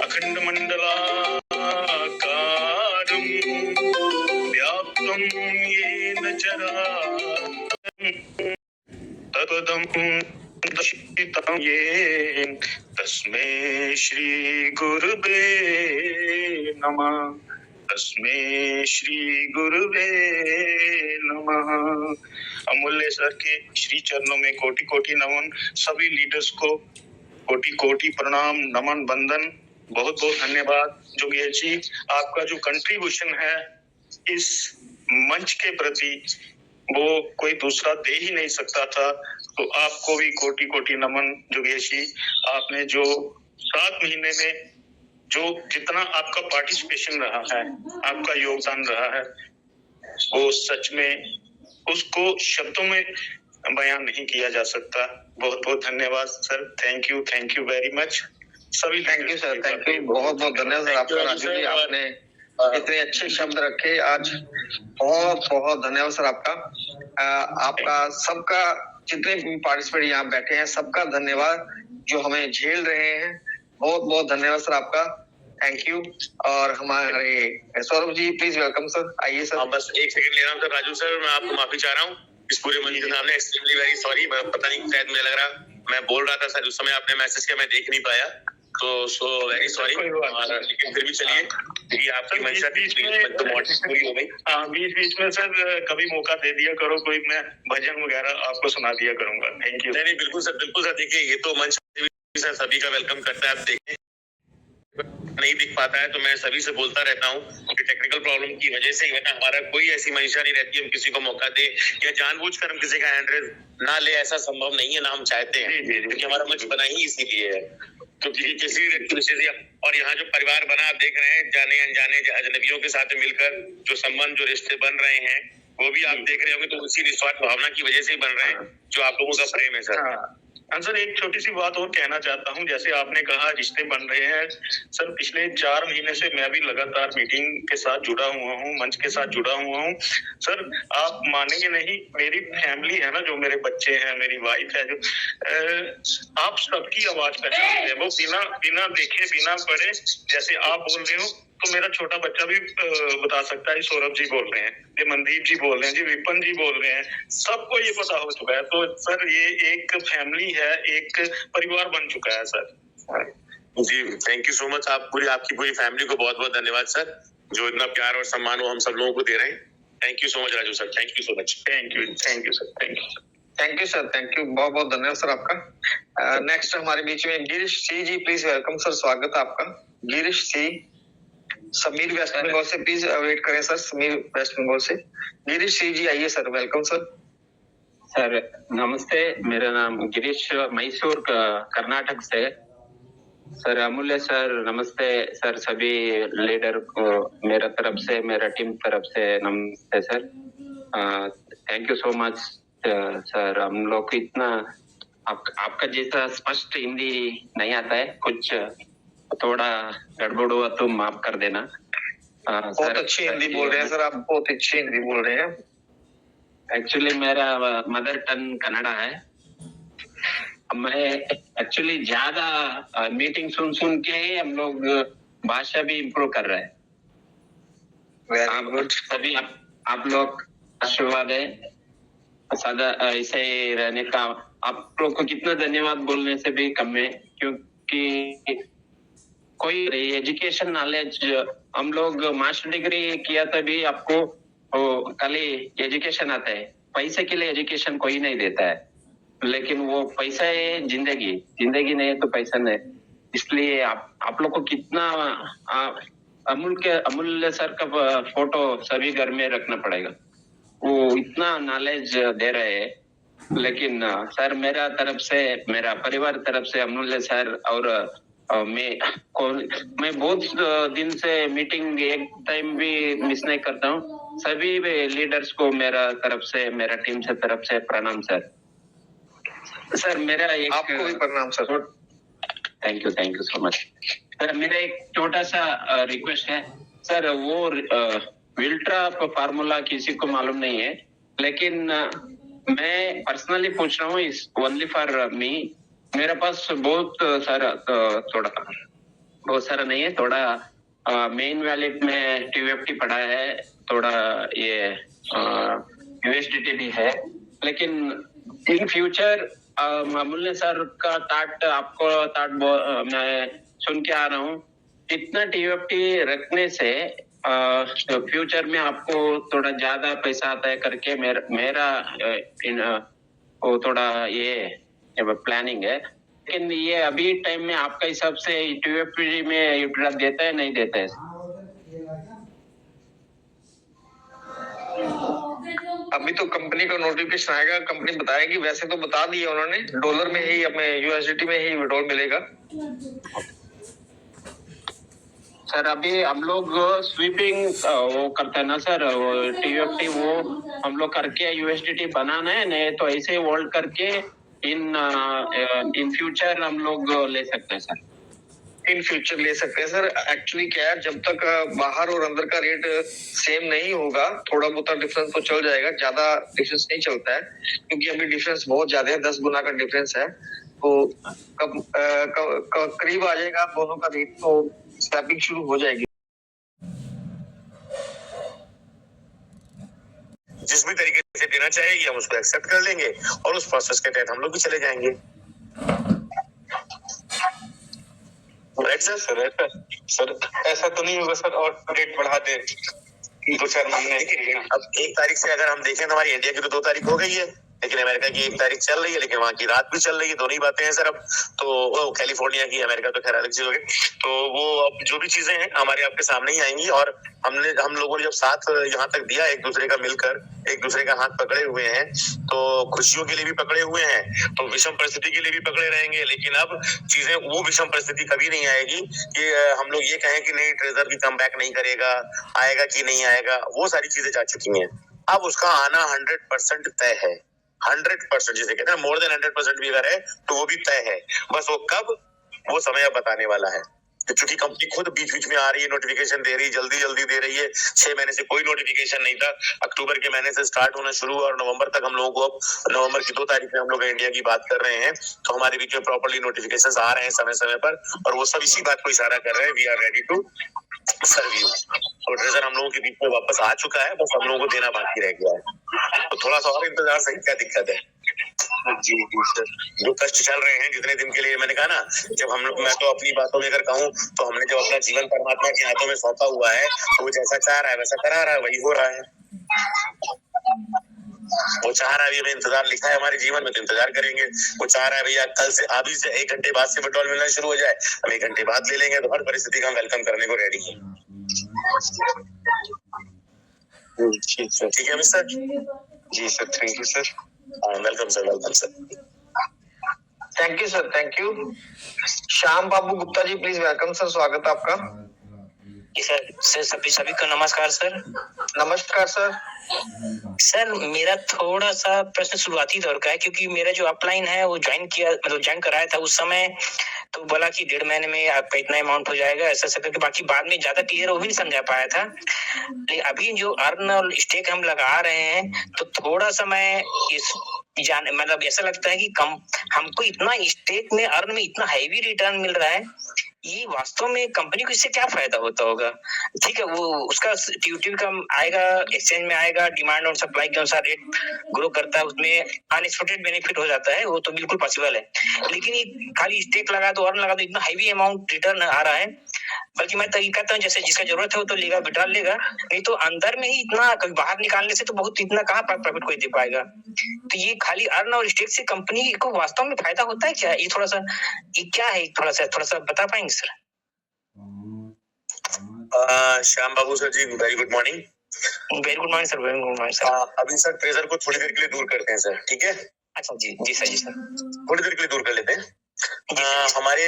अखंड मंडलाकारं व्याप्तं येन चराचरं तत्पदं दर्शितं येन तस्मै श्री गुरुवे नमः, तस्मै श्री गुरुवे नमः। अमूल्य सर के श्री चरणों में कोटि कोटि नमन। सभी लीडर्स को कोटि कोटि प्रणाम, नमन, वंदन। बहुत बहुत धन्यवाद जोगेश जी। आपका जो कंट्रीब्यूशन है इस मंच के प्रति वो कोई दूसरा दे ही नहीं सकता था। तो आपको भी कोटि कोटि नमन जोगेश जी। आपने जो 7 महीने में जो जितना आपका पार्टिसिपेशन रहा है, आपका योगदान रहा है, वो सच में उसको शब्दों में बयान नहीं किया जा सकता। बहुत बहुत धन्यवाद sir. Thank you very much. सभी thank you sir, thank you, बहुत बहुत धन्यवाद सर आपका। राजू जी आपने इतने अच्छे शब्द रखे आज, बहुत बहुत धन्यवाद सर आपका। आपका सबका, जितने भी पार्टिसिपेंट यहाँ बैठे हैं सबका धन्यवाद, जो हमें झेल रहे हैं। बहुत बहुत धन्यवाद सर आपका, थैंक यू। और हमारे Saurabh ji please welcome sir, आइए सर। बस एक सेकंड ले रहा हूँ सर। राजू सर मैं आपको माफी चाह रहा हूँ इस पूरे मंच के सामने, एक्सट्रीमली वेरी सॉरी। पता नहीं शायद मुझे लग रहा मैं बोल रहा था सर उस समय आपने मैसेज किया, मैं देख नहीं पाया, तो सो वेरी सॉरी। लेकिन फिर भी चलिए, क्योंकि आपकी मंशा तो पूरी हो गई। हाँ, बीच बीच में सर कभी मौका दे दिया करो, कोई मैं भजन वगैरह आपको सुना दिया करूंगा। Thank you. नहीं बिल्कुल सर, बिल्कुल सर। देखिए ये तो मंच सर सभी का वेलकम करता है। आप देखें नहीं दिख पाता है तो मैं सभी से बोलता रहता हूँ कि टेक्निकल प्रॉब्लम की वजह से ही है ना, हमारा कोई ऐसी मंशा नहीं रहती हम किसी को मौका दे या जानबूझकर हम किसी का हैंड रेज ना ले, ऐसा संभव नहीं है ना हम चाहते हैं, क्योंकि हमारा मंच बना ही इसीलिए है। क्योंकि किसी व्यक्ति विशेष और यहाँ जो परिवार बना आप देख रहे हैं, जाने अनजाने अजनबियों के साथ मिलकर जो संबंध जो रिश्ते बन रहे हैं वो भी आप देख रहे होंगे, तो उसी निस्वार्थ भावना की वजह से ही बन रहे हैं जो आप लोगों का प्रेम है सर। सर एक छोटी सी बात और कहना चाहता हूं, जैसे आपने कहा रिश्ते बन रहे हैं सर, पिछले 4 महीने से मैं भी लगातार मीटिंग के साथ जुड़ा हुआ हूं, मंच के साथ जुड़ा हुआ हूं सर। आप मानेंगे नहीं, मेरी फैमिली है ना, जो मेरे बच्चे हैं, मेरी वाइफ है, जो आप सबकी आवाज पहचानते हैं, वो बिना देखे बिना पढ़े, जैसे आप बोल रहे हो तो मेरा छोटा बच्चा भी बता सकता है, सौरभ जी बोल रहे हैं, ये मनदीप जी बोल रहे हैं, जी विपिन जी बोल रहे हैं, सबको ये पता हो चुका है। तो सर ये एक फैमिली है, एक परिवार बन चुका है सर। जी थैंक यू सो मच। आपकी पूरी फैमिली को बहुत बहुत धन्यवाद सर, जो इतना प्यार और सम्मान वो हम सब लोगों को दे रहे हैं। Thank you so much Raju sir, thank you so much. Thank you sir, thank you. Thank you sir, thank you, बहुत बहुत धन्यवाद सर आपका। नेक्स्ट हमारे बीच में Girish Singh ji, please welcome sir, स्वागत है आपका। गिरीश सिंह, समीर वेस्ट बंगाल से प्लीज वेट करें सर, समीर वेस्ट बंगाल से। गिरीश सिंह जी आइए सर, वेलकम सर। सर नमस्ते, मेरा नाम गिरीश, मैसूर कर्नाटक से। सर अमूल्य सर नमस्ते सर, सभी लीडर को मेरा तरफ से, मेरा टीम तरफ से नमस्ते sir. Thank you so much sir. हम लोग को इतना आपका जैसा स्पष्ट हिंदी नहीं आता है, कुछ थोड़ा गड़बड़ हुआ तो माफ कर देना। बहुत अच्छी हिंदी बोल रहे हैं सर आप, बहुत अच्छी हिंदी बोल रहे हैं। एक्चुअली मेरा मदर टंग कन्नड़ा है। मैं एक्चुअली ज्यादा मीटिंग सुन के ही हम लोग भाषा भी इम्प्रूव कर रहे हैं। Very good. सभी आप लोग आशीर्वाद है, सदा ऐसे ही रहने का। आप लोग को कितना धन्यवाद बोलने से भी कम है, क्योंकि कोई एजुकेशन नॉलेज, हम लोग मास्टर डिग्री किया तभी आपको खाली एजुकेशन आता है, पैसे के लिए एजुकेशन कोई नहीं देता है, लेकिन वो पैसा है जिंदगी नहीं है तो पैसा नहीं। इसलिए आप लोग को कितना अमूल्य सर का फोटो सभी घर में रखना पड़ेगा, वो इतना नॉलेज दे रहे हैं। लेकिन सर मेरा तरफ से, मेरा परिवार तरफ से अमूल्य सर और मैं बहुत दिन से मीटिंग एक टाइम भी मिस नहीं करता हूँ। सभी लीडर्स को मेरा तरफ से, मेरा टीम से तरफ से प्रणाम सर। सर मेरा एक, आपको भी प्रणाम sir. Thank you so much sir. मेरा एक छोटा सा रिक्वेस्ट है सर, वो विल्ट्रा फार्मूला किसी को मालूम नहीं है, लेकिन मैं पर्सनली पूछ रहा हूँ, इस ओनली फॉर मी। मेरे पास बहुत सारा नहीं है, थोड़ा मेन वैलेट में TUFT पड़ा है, थोड़ा ये USDT भी है, लेकिन इन फ्यूचर अमूल्य सर का ताट मैं सुन के आ रहा हूँ, इतना TUFT रखने से फ्यूचर में आपको थोड़ा ज्यादा पैसा आता है करके मेरा वो थोड़ा ये प्लानिंग है। लेकिन ये अभी टाइम में आपका हिसाब से TUFT में यूटिलाइज देता है, नहीं देता है? अभी तो कंपनी का नोटिफिकेशन आएगा, कंपनी बताएगी। वैसे तो बता दिया उन्होंने, डॉलर में ही, हमें USDT में ही विड्रॉल मिलेगा। सर अभी हम लोग स्वीपिंग वो करते हैं ना सर, वो TUFT वो हम लोग करके USDT बनाना है, नहीं तो ऐसे ही होल्ड करके इन फ्यूचर हम लोग ले सकते हैं सर। इन फ्यूचर ले सकते हैं सर। एक्चुअली क्या है, जब तक बाहर और अंदर का रेट सेम नहीं होगा, थोड़ा बहुत डिफरेंस तो चल जाएगा, ज्यादा डिफरेंस नहीं चलता है, क्योंकि अभी डिफरेंस बहुत ज्यादा है, 10 गुना का डिफरेंस है। तो करीब आ जाएगा दोनों का रेट, तो स्क्रैपिंग शुरू हो जाएगी। जिस भी तरीके से देना चाहेगी हम उसको एक्सेप्ट कर लेंगे और उस प्रोसेस के तहत हम लोग भी चले जाएंगे। सर ऐसा तो नहीं होगा सर और रेट बढ़ा दे 2-4 महीने? अब 1 तारीख से अगर हम देखें तो हमारी इंडिया की तो 2 तारीख हो गई है, लेकिन अमेरिका की 1 तारीख चल रही है, लेकिन वहाँ की रात भी चल रही है, दोनों ही बातें हैं सर। अब तो वो कैलिफोर्निया की, अमेरिका तो खैर अलग चीज होगी। तो वो अब जो भी चीजें हैं हमारे आपके सामने ही आएंगी, और हम लोगों ने जब साथ यहाँ तक दिया एक दूसरे का मिलकर, एक दूसरे का हाथ पकड़े हुए हैं, तो खुशियों के लिए भी पकड़े हुए हैं, तो विषम परिस्थिति के लिए भी पकड़े रहेंगे। लेकिन अब चीजें, वो विषम परिस्थिति कभी नहीं आएगी कि हम लोग ये कहें कि नहीं ट्रेजर भी कम बैक नहीं करेगा, आएगा कि नहीं आएगा। वो सारी चीजें जा चुकी हैं, अब उसका आना 100% तय है। 100% जिसे कहते हैं मोर देन 100% भी अगर है तो वो भी तय है। बस वो कब, वो समय अब बताने वाला है। क्योंकि कंपनी खुद बीच बीच में आ रही है, नोटिफिकेशन दे रही है, जल्दी जल्दी दे रही है। 6 महीने से कोई नोटिफिकेशन नहीं था, अक्टूबर के महीने से स्टार्ट होना शुरू हुआ और नवंबर तक हम लोगों को, अब नवंबर की 2 तारीख में हम लोग इंडिया की बात कर रहे हैं, तो हमारे बीच में प्रॉपर्ली नोटिफिकेशन आ रहे हैं समय समय पर, और वो सब इसी बात को इशारा कर रहे हैं, we are ready to serve you. तो ट्रेजर हम लोगों के बीच में वापस आ चुका है, बस हम लोगों को देना बाकी रह गया है, तो थोड़ा सा और इंतजार सही, क्या दिक्कत है। जी जी सर, जो कष्ट चल रहे हैं जितने दिन के लिए, मैंने कहा ना, जब हम लोग, मैं तो अपनी बातों में अगर कहूँ तो हमने जब अपना जीवन परमात्मा के हाथों में सौंपा हुआ है, तो वो जैसा चाह रहा है वैसा करा रहा है, वही हो रहा है। वो चाह रहा है, हमें इंतजार लिखा है हमारे जीवन में, तो इंतजार करेंगे। वो चाह रहा है भैया कल से, अभी से 1 घंटे बाद से पेट्रोल मिलना शुरू हो जाए, हम 1 घंटे बाद ले लेंगे, तो हर परिस्थिति का हम वेलकम करने को रेडी हैं। ठीक है मिस्टर। जी sir, thank you sir. Welcome sir, welcome sir. Thank you sir, thank you. Shyam Babu Gupta ji please welcome sir, स्वागत है आपका। सर सभी को नमस्कार सर। नमस्कार सर। सर मेरा थोड़ा सा प्रश्न शुरुआती दौर का है, क्योंकि मेरा जो अपलाइन है वो ज्वाइन कराया था उस समय, तो बोला कि 1.5 महीने में आपका इतना अमाउंट हो जाएगा, ऐसा करके, बाकी बाद में ज्यादा क्लियर वो भी नहीं समझा पाया था। लेकिन अभी जो अर्न और स्टेक हम लगा रहे हैं, तो थोड़ा सा मैं इस मतलब ऐसा लगता है कि हमको इतना स्टेक में अर्न में इतना हैवी रिटर्न मिल रहा है, ये वास्तव में कंपनी को इससे क्या फायदा होता होगा। ठीक है, वो उसका ट्यूटिव का आएगा, एक्सचेंज में आएगा, डिमांड और सप्लाई के अनुसार रेट ग्रो करता है, उसमें अनएक्सपेक्टेड बेनिफिट हो जाता है, वो तो बिल्कुल पॉसिबल है। लेकिन ये खाली स्टेक लगा दो, अर्न लगा दो, इतना हैवी अमाउंट रिटर्न आ रहा है, बल्कि मैं तो ये कहता हूँ जैसे जिसका जरूरत है वो तो लेगा, विड्रॉल लेगा, नहीं तो अंदर में ही इतना, कभी बाहर निकालने से तो बहुत इतना कहाँ प्रॉफिट कोई दे पाएगा। तो ये खाली अर्न और स्टेक से कंपनी को वास्तव में फायदा होता है क्या, ये थोड़ा सा, ये क्या है, थोड़ा सा बता पाएंगे sir. Shyam Babu sir ji, very good morning. Very good morning sir, very good morning sir. अभी सर ट्रेजर को थोड़ी देर के लिए दूर करते हैं सर, ठीक है। अच्छा जी, जी सर, जी सर, थोड़ी देर के लिए दूर कर लेते हैं। हमारे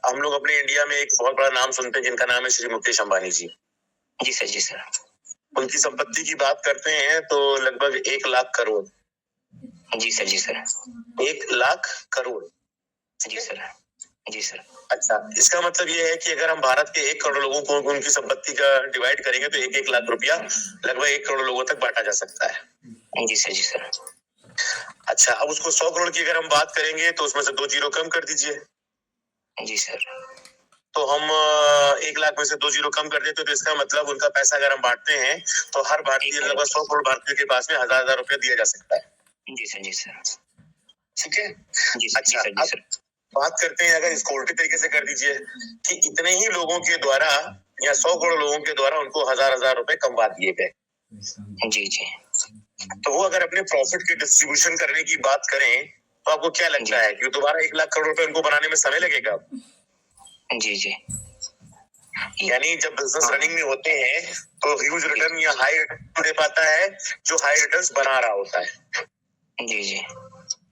हम लोग अपने इंडिया में एक बहुत बड़ा नाम सुनते हैं जिनका नाम है श्री मुकेश अंबानी जी। जी सर, जी सर। उनकी संपत्ति की बात करते हैं तो लगभग 1 लाख करोड़। जी सर, जी सर। 1 लाख करोड़। जी सर, जी सर। अच्छा, इसका मतलब ये है कि अगर हम भारत के 1 करोड़ लोगों को उनकी संपत्ति का डिवाइड करेंगे तो 1-1 लाख रुपया लगभग 1 करोड़ लोगों तक बांटा जा सकता है। जी सर, जी सर। अच्छा, अब उसको 100 करोड़ की अगर हम बात करेंगे तो उसमें से 2 जीरो कम कर दीजिए। जी सर। तो हम 1 लाख में से 2 जीरो कम कर देते, तो इसका मतलब उनका पैसा अगर हम बांटते हैं तो हर भारतीय, लगभग 100 करोड़ भारतीयों के पास में 1000 रुपया दिया जा सकता है। जी सर, जी सर। ठीक है। जी सर, अच्छा, जी सर। बात करते हैं, अगर इसको उल्टे तरीके से कर दीजिए कि इतने ही लोगों के द्वारा या 100 करोड़ लोगों के द्वारा उनको 1000 रुपए कमवा दिए गए। जी जी। तो वो अगर अपने प्रॉफिट की डिस्ट्रीब्यूशन करने की बात करें तो आपको क्या लगता है कि दोबारा 1 लाख करोड़ रुपए उनको बनाने में समय लगेगा? जी जी। यानी जब बिजनेस रनिंग में होते हैं तो ह्यूज रिटर्न या हाई रिटर्न दे पाता है जो हाई रिटर्न्स बना रहा होता है। जी जी।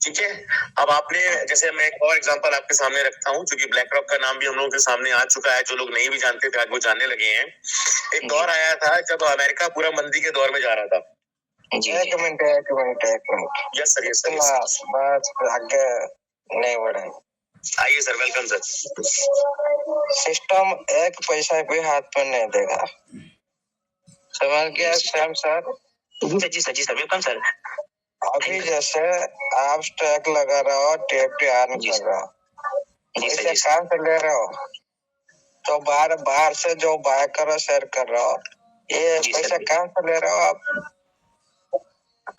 ठीक है। अब आपने, जैसे मैं एक और एग्जांपल आपके सामने रखता हूँ, क्योंकि ब्लैक रॉक का नाम भी हम लोगों के सामने आ चुका है, जो लोग नहीं भी जानते थे आज वो जानने लगे हैं। एक दौर आया था जब अमेरिका पूरा मंदी के दौर में जा रहा था। एक minute. Yes sir, yes sir. बात आगे नहीं बढ़े। आइए सर, वेलकम सर। सिस्टम 1 पैसा भी हाथ पर नहीं देगा, समझ गया श्याम सर? जी सर, जी सर, वेलकम सर। अभी जैसे आप स्टॉक लगा रहे हो, टीएफटी अर्न कर रहे हो, पैसे कहाँ से ले रहे हो? तो बाहर से जो बाय करो, शेयर कर रहे हो, ये पैसा कहाँ से ले रहे हो आप?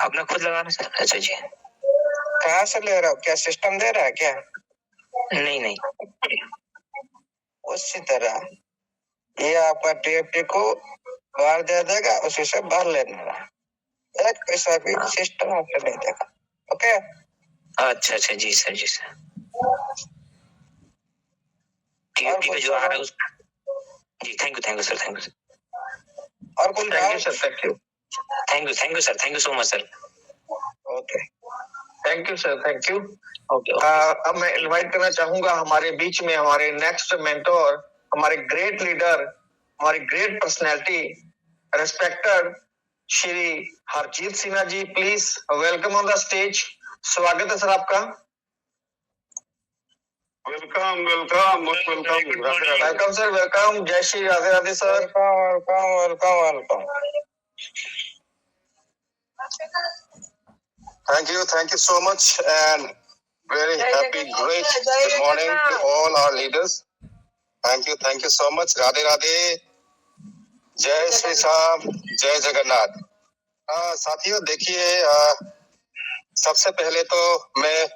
अपना खुद लगाना सर। अच्छा जी। कहाँ से ले रहे हो? क्या सिस्टम दे रहा है क्या? नहीं नहीं। उसी तरह ये आपका टीएफटी को बाहर दे देगा, उसी से बाहर लेना है। 1 पैसा भी सिस्टम आपसे नहीं देगा। ओके। अच्छा अच्छा, जी सर, जी सर। टीएफटी पे जो आ रहा है उस जी, thank you sir, thank you sir. और कोई thank you sir, thank you sir, thank you so much sir. Okay thank you sir, thank you. Okay. अब मैं इनवाइट करना चाहूंगा हमारे बीच में हमारे नेक्स्ट मेंटोर, हमारे ग्रेट लीडर, हमारी great personality, respected Shri Harjeet Sinha ji. Please welcome on the stage. स्वागत है सर आपका। Welcome welcome most welcome. Welcome sir, welcome. जय Shri Radhe Radhe sir. Welcome. Thank you so much, and very happy, great good morning to all our leaders. Thank you so much. Radhe Radhe, जय श्री राम, जय जगन्नाथ। साथियों देखिए, सबसे पहले तो मैं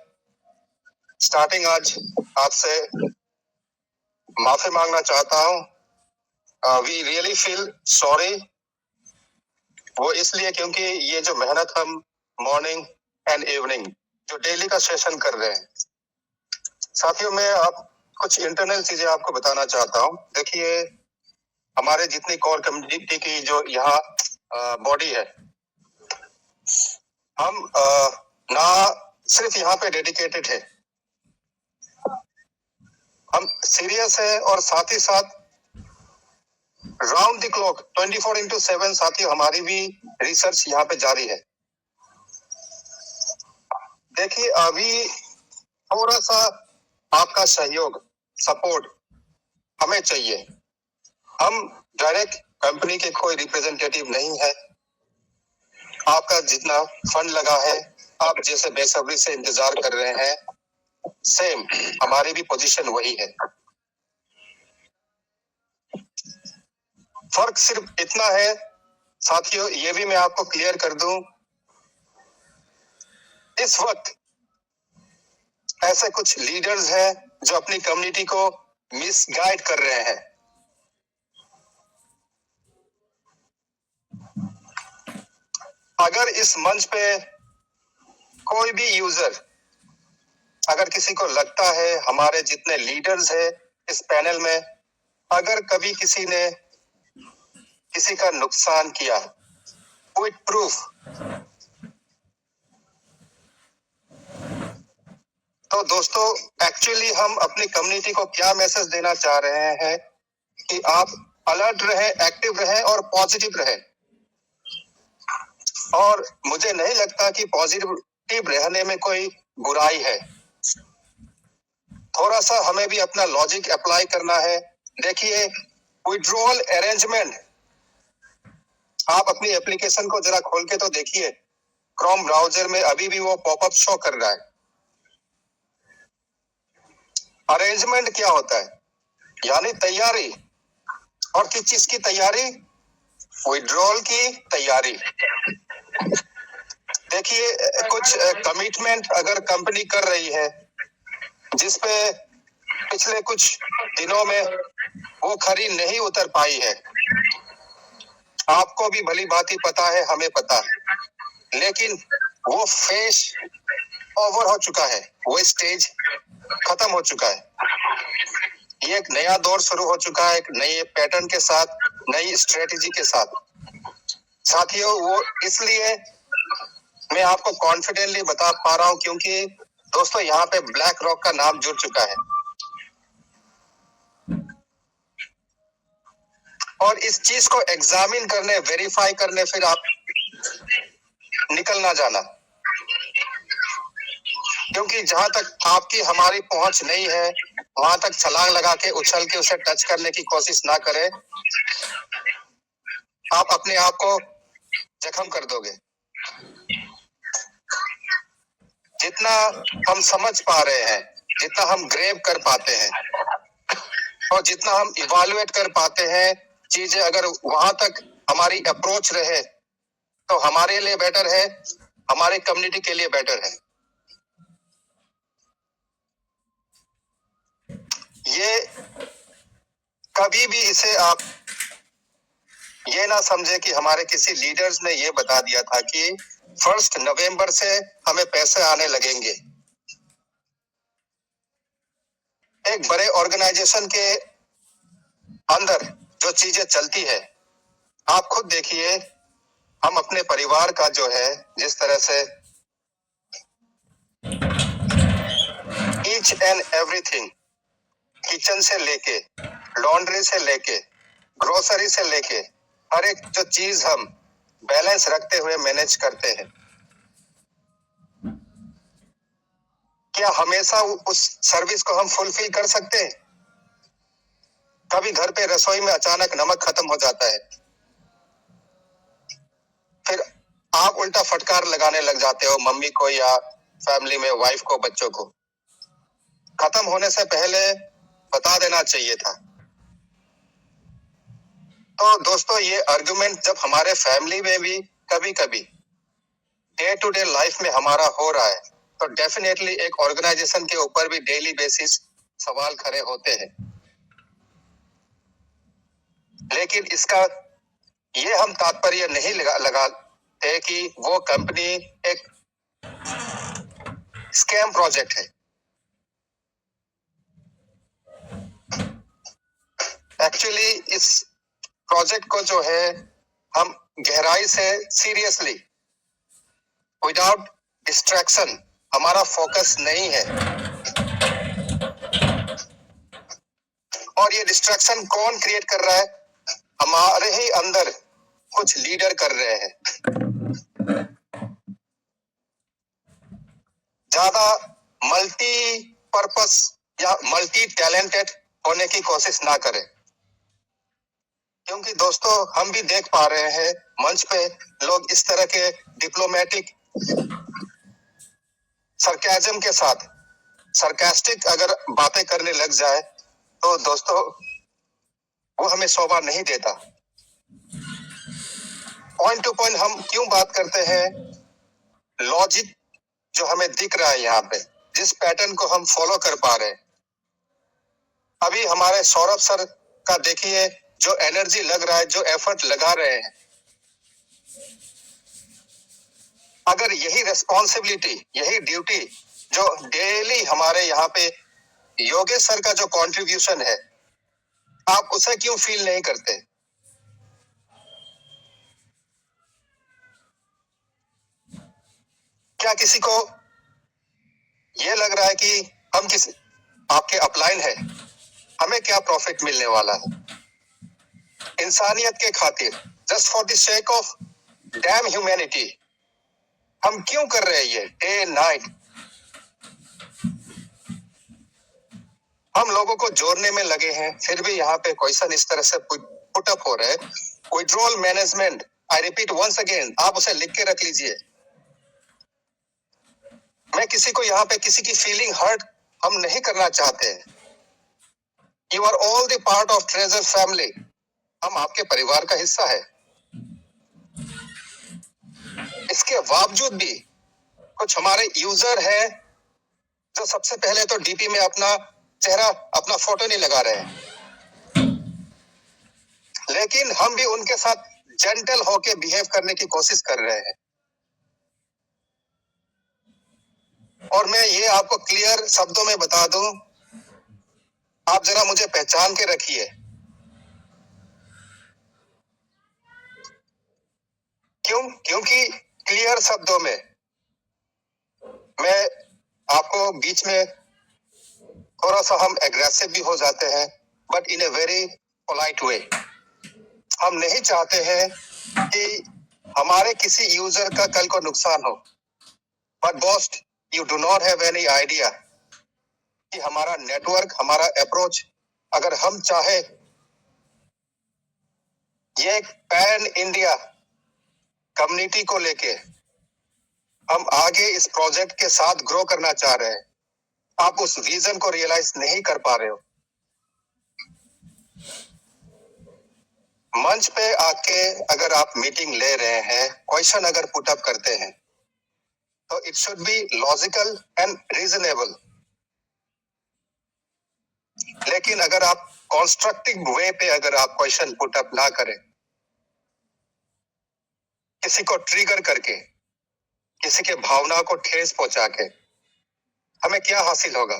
स्टार्टिंग आज आपसे माफी मांगना चाहता हूँ। वी रियली फील सॉरी, वो इसलिए क्योंकि ये जो मेहनत हम मॉर्निंग एंड इवनिंग जो डेली का सेशन कर रहे हैं, साथियों मैं आप कुछ इंटरनल चीजें आपको बताना चाहता हूँ। देखिए, हमारे जितनी कोर कम्युनिटी की जो यहाँ बॉडी है, हम ना सिर्फ यहाँ पे डेडिकेटेड है, हम सीरियस है और साथ ही साथ राउंड द क्लॉक 24/7 साथियों हमारी भी रिसर्च यहाँ पे जारी है। देखिए, अभी थोड़ा सा आपका सहयोग, सपोर्ट हमें चाहिए। हम डायरेक्ट कंपनी के कोई रिप्रेजेंटेटिव नहीं है। आपका जितना फंड लगा है, आप जैसे बेसब्री से इंतजार कर रहे हैं, सेम हमारी भी पोजीशन वही है। फर्क सिर्फ इतना है साथियों, ये भी मैं आपको क्लियर कर दूं, इस वक्त ऐसे कुछ लीडर्स हैं जो अपनी कम्युनिटी को मिसगाइड कर रहे हैं। अगर इस मंच पे कोई भी यूजर, अगर किसी को लगता है हमारे जितने लीडर्स हैं इस पैनल में, अगर कभी किसी ने किसी का नुकसान किया विद प्रूफ, तो दोस्तों एक्चुअली हम अपनी कम्युनिटी को क्या मैसेज देना चाह रहे हैं कि आप अलर्ट रहे, एक्टिव रहे और पॉजिटिव रहे। और मुझे नहीं लगता कि पॉजिटिव रहने में कोई बुराई है। थोड़ा सा हमें भी अपना लॉजिक अप्लाई करना है। देखिए, विड्रॉल अरेंजमेंट, आप अपनी एप्लीकेशन को जरा खोल के तो देखिए, क्रोम ब्राउजर में अभी भी वो पॉपअप शो कर रहा है। अरेंजमेंट क्या होता है? यानी तैयारी। और किस चीज की तैयारी? विड्रॉल की तैयारी। देखिए, कुछ कमिटमेंट अगर कंपनी कर रही है जिसपे पिछले कुछ दिनों में वो खरी नहीं उतर पाई है, आपको भी भली भांति पता है, हमें पता है, लेकिन वो फेज ओवर हो चुका है, वो स्टेज खत्म हो चुका है। ये एक नया दौर शुरू हो चुका है, एक नए पैटर्न के साथ, नई स्ट्रेटेजी के साथ। साथियों, वो इसलिए मैं आपको कॉन्फिडेंटली बता पा रहा हूं क्योंकि दोस्तों यहाँ पे ब्लैक रॉक का नाम जुड़ चुका है। और इस चीज को एग्जामिन करने, वेरीफाई करने फिर आप निकल ना जाना, क्योंकि जहां तक आपकी हमारी पहुंच नहीं है वहां तक छलांग लगा के उछल के उसे टच करने की कोशिश ना करें। आप अपने आप को जख्म कर दोगे। जितना हम समझ पा रहे हैं, जितना हम ग्रेब कर पाते हैं और जितना हम इवैल्यूएट कर पाते हैं चीजें, अगर वहां तक हमारी अप्रोच रहे तो हमारे लिए बेटर है, हमारे कम्युनिटी के लिए बेटर है। ये कभी भी इसे आप ये ना समझे कि हमारे किसी लीडर्स ने ये बता दिया था कि 1 नवंबर से हमें पैसे आने लगेंगे। एक बड़े ऑर्गेनाइजेशन के अंदर जो चीजें चलती है, आप खुद देखिए, हम अपने परिवार का जो है जिस तरह से ईच एंड एवरीथिंग, किचन से लेके, लॉन्ड्री से लेके, ग्रोसरी से लेके, हर एक जो चीज हम बैलेंस रखते हुए मैनेज करते हैं, क्या हमेशा उस सर्विस को हम फुलफिल कर सकते हैं? कभी घर पे रसोई में अचानक नमक खत्म हो जाता है, फिर आप उल्टा फटकार लगाने लग जाते हो मम्मी को या फैमिली में वाइफ को, बच्चों को। खत्म होने से पहले बता देना चाहिए था। तो दोस्तों, ये आर्गुमेंट जब हमारे फैमिली में भी कभी कभी डे टू डे लाइफ में हमारा हो रहा है, तो डेफिनेटली एक ऑर्गेनाइजेशन के ऊपर भी डेली बेसिस सवाल खड़े होते हैं। लेकिन इसका ये हम तात्पर्य नहीं लगाते कि वो कंपनी एक स्कैम प्रोजेक्ट है। एक्चुअली इस प्रोजेक्ट को जो है हम गहराई से सीरियसली, विदाउट डिस्ट्रैक्शन, हमारा फोकस नहीं है। और ये डिस्ट्रैक्शन कौन क्रिएट कर रहा है? हमारे ही अंदर कुछ लीडर कर रहे हैं। ज्यादा मल्टी पर्पस या मल्टी टैलेंटेड होने की कोशिश ना करें, क्योंकि दोस्तों हम भी देख पा रहे हैं मंच पे लोग इस तरह के डिप्लोमेटिक सरकाज़म के साथ सरकास्टिक अगर बातें करने लग जाए तो दोस्तों वो हमें शोभा नहीं देता। पॉइंट टू पॉइंट हम क्यों बात करते हैं? लॉजिक जो हमें दिख रहा है यहाँ पे, जिस पैटर्न को हम फॉलो कर पा रहे हैं, अभी हमारे सौरभ सर का देखिए जो एनर्जी लग रहा है, जो एफर्ट लगा रहे हैं। अगर यही रेस्पॉन्सिबिलिटी, यही ड्यूटी जो डेली हमारे यहाँ पे योगेश सर का जो कंट्रीब्यूशन है, आप उसे क्यों फील नहीं करते? क्या किसी को ये लग रहा है कि हम किसी आपके अपलाइन है, हमें क्या प्रॉफिट मिलने वाला है? इंसानियत के खातिर, just for the sake of dam humanity, हम क्यों कर रहे हैं ये डे नाइट? हम लोगों को जोड़ने में लगे हैं, फिर भी यहाँ पे क्वेश्चन इस तरह से पुट अप हो रहे हैं। Withdrawal management, I repeat once again, आप उसे लिख के रख लीजिए। मैं किसी को यहाँ पे किसी की फीलिंग हर्ट हम नहीं करना चाहते हैं। You are all the part of Treasure family, हम आपके परिवार का हिस्सा है। इसके बावजूद भी कुछ हमारे यूजर हैं जो सबसे पहले तो डीपी में अपना चेहरा, अपना फोटो नहीं लगा रहे हैं, लेकिन हम भी उनके साथ जेंटल होके बिहेव करने की कोशिश कर रहे हैं। और मैं ये आपको क्लियर शब्दों में बता दूं, आप जरा मुझे पहचान के रखिए। क्योंकि क्लियर शब्दों में मैं आपको बीच में थोड़ा सा हम एग्रेसिव भी हो जाते हैं, but in a very polite way. हम नहीं चाहते हैं कि हमारे किसी यूजर का कल को नुकसान हो। But boss, you do not have any idea कि हमारा नेटवर्क, हमारा अप्रोच, अगर हम चाहे ये पैन इंडिया कम्युनिटी को लेके हम आगे इस प्रोजेक्ट के साथ ग्रो करना चाह रहे हैं, आप उस विजन को रियलाइज नहीं कर पा रहे हो। मंच पे आके अगर आप मीटिंग ले रहे हैं, क्वेश्चन अगर पुट अप करते हैं, तो it should be logical and reasonable. लेकिन अगर आप कॉन्स्ट्रक्टिव वे पे अगर आप क्वेश्चन पुट अप ना करें, किसी को ट्रिगर करके, किसी के भावना को ठेस पहुंचा के हमें क्या हासिल होगा?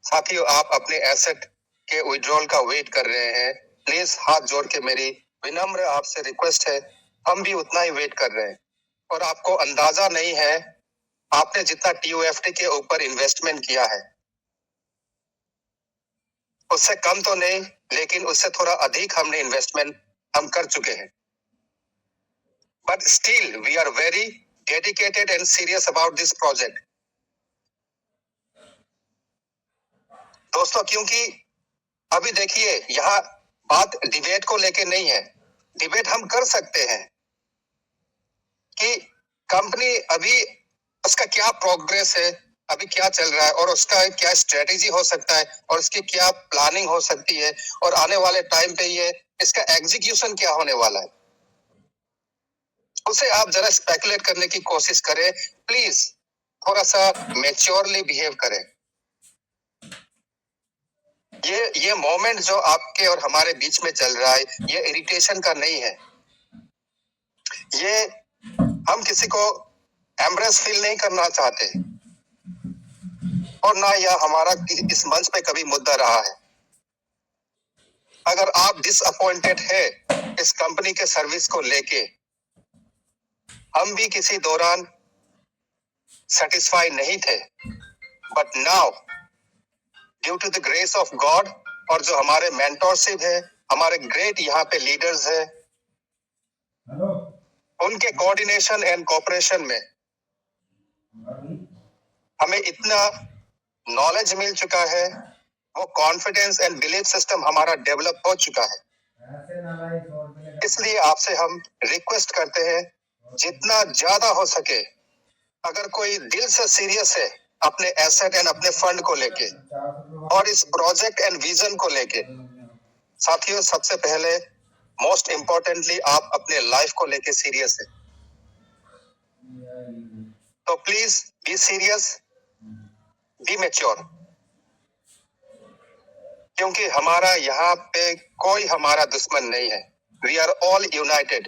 साथियों, आप अपने एसेट के विड्रॉल का वेट कर रहे हैं। प्लीज हाथ जोड़ के मेरी विनम्र आपसे रिक्वेस्ट है, हम भी उतना ही वेट कर रहे हैं। और आपको अंदाजा नहीं है आपने जितना TUFT के ऊपर इन्वेस्टमेंट किया है, उससे कम तो नहीं, लेकिन उससे थोड़ा अधिक हमने इन्वेस्टमेंट हम कर चुके हैं। But still we are very dedicated and serious about this project. दोस्तों, क्योंकि अभी देखिए, यहाँ बात डिबेट को लेके नहीं है। डिबेट हम कर सकते हैं कि कंपनी अभी उसका क्या प्रोग्रेस है, अभी क्या चल रहा है और उसका क्या स्ट्रेटेजी हो सकता है और उसकी क्या प्लानिंग हो सकती है और आने वाले टाइम पे ये इसका एग्जीक्यूशन क्या होने वाला है, उसे आप जरा स्पेकुलेट करने की कोशिश करें। प्लीज थोड़ा सा मैच्योरली बिहेव करें। ये मोमेंट जो आपके और हमारे बीच में चल रहा है, ये इरिटेशन का नहीं है। ये हम किसी को एम्ब्रेस फील नहीं करना चाहते और ना यह हमारा इस मंच पे कभी मुद्दा रहा है। अगर आप डिसअपॉइंटेड है इस कंपनी के सर्विस को लेके, हम भी किसी दौरान सेटिस्फाई नहीं थे, but now due to the grace of God और जो हमारे मेंटोरशिप है, हमारे ग्रेट यहाँ पे लीडर्स है, उनके कोऑर्डिनेशन एंड कोऑपरेशन में हमें इतना नॉलेज मिल चुका है, वो कॉन्फिडेंस एंड बिलीफ सिस्टम हमारा डेवलप हो चुका है। इसलिए आपसे हम रिक्वेस्ट करते हैं, जितना ज्यादा हो सके, अगर कोई दिल से सीरियस है अपने एसेट एंड अपने फंड को लेके और इस प्रोजेक्ट एंड विजन को लेके, साथियों, सबसे पहले मोस्ट इम्पोर्टेंटली आप अपने लाइफ को लेके सीरियस है, तो please be serious, be mature. क्योंकि हमारा यहाँ पे कोई हमारा दुश्मन नहीं है। We are all united.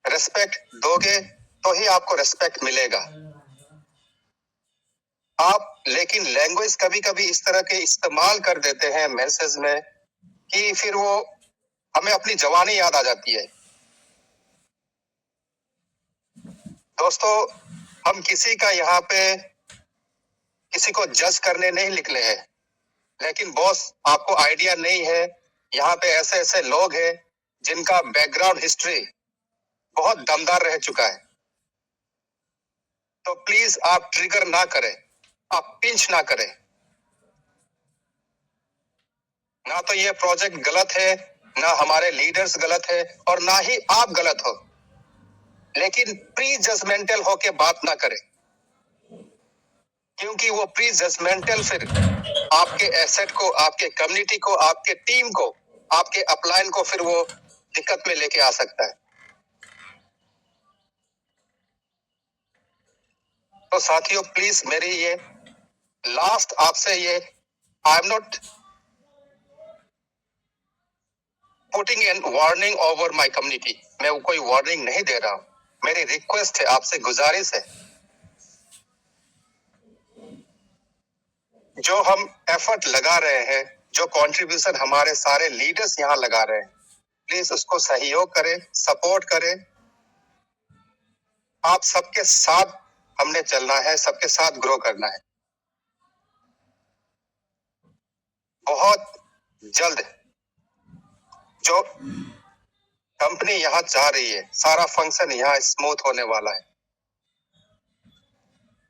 Respect दोगे तो ही आपको रेस्पेक्ट मिलेगा। आप लेकिन लैंग्वेज कभी कभी इस तरह के इस्तेमाल कर देते हैं मैसेज में कि फिर वो हमें अपनी जवानी याद आ जाती है। दोस्तों, हम किसी का यहाँ पे किसी को जज करने नहीं निकले हैं, लेकिन बॉस, आपको आइडिया नहीं है, यहाँ पे ऐसे ऐसे लोग हैं जिनका बैकग्राउंड हिस्ट्री बहुत दमदार रह चुका है। तो प्लीज आप ट्रिगर ना करें, आप पिंच ना करें। ना तो ये प्रोजेक्ट गलत है, ना हमारे लीडर्स गलत है और ना ही आप गलत हो, लेकिन प्री जजमेंटल होके बात ना करें, क्योंकि वो प्री जजमेंटल फिर आपके एसेट को, आपके कम्युनिटी को, आपके टीम को, आपके अपलाइन को फिर वो दिक्कत में लेके आ सकता है। तो साथियों, प्लीज मेरी ये लास्ट आपसे ये, I am not putting an warning over my community, मैं कोई वार्निंग नहीं दे रहा हूं, मेरी रिक्वेस्ट है, आपसे गुजारिश है, जो हम एफर्ट लगा रहे हैं, जो कंट्रीब्यूशन हमारे सारे लीडर्स यहाँ लगा रहे हैं, प्लीज उसको सहयोग करें, सपोर्ट करें। आप सबके साथ हमने चलना है, सबके साथ ग्रो करना है। बहुत जल्द जो कंपनी यहाँ चाह रही है, सारा फंक्शन यहाँ स्मूथ होने वाला है।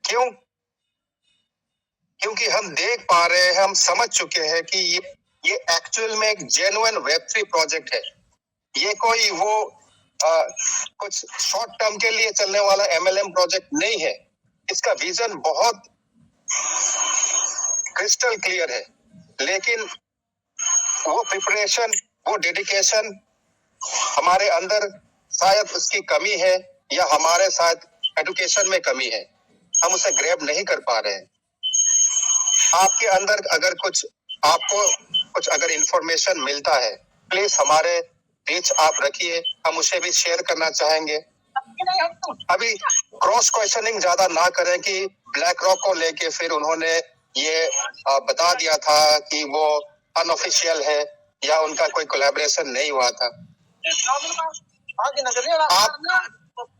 क्यों? क्योंकि हम देख पा रहे हैं, हम समझ चुके हैं कि ये एक्चुअल में एक जेन्युइन वेब3 प्रोजेक्ट है। ये कोई वो कुछ शॉर्ट टर्म के लिए चलने वाला MLM प्रोजेक्ट नहीं है। इसका विजन बहुत क्रिस्टल क्लियर है, लेकिन वो प्रिपरेशन, वो डेडिकेशन हमारे अंदर शायद उसकी कमी है, या हमारे साथ एजुकेशन में कमी है, हम उसे ग्रैब नहीं कर पा रहे हैं। आपके अंदर अगर कुछ, आपको कुछ अगर इंफॉर्मेशन मिलता है, प्लीज हमारे बीच आप रखिए, हम उसे भी शेयर करना चाहेंगे। अभी क्रॉस क्वेश्चनिंग ज्यादा ना करें कि ब्लैक रॉक को लेके फिर उन्होंने ये बता दिया था कि वो अनऑफिशियल है या उनका कोई कोलैबोरेशन नहीं हुआ था।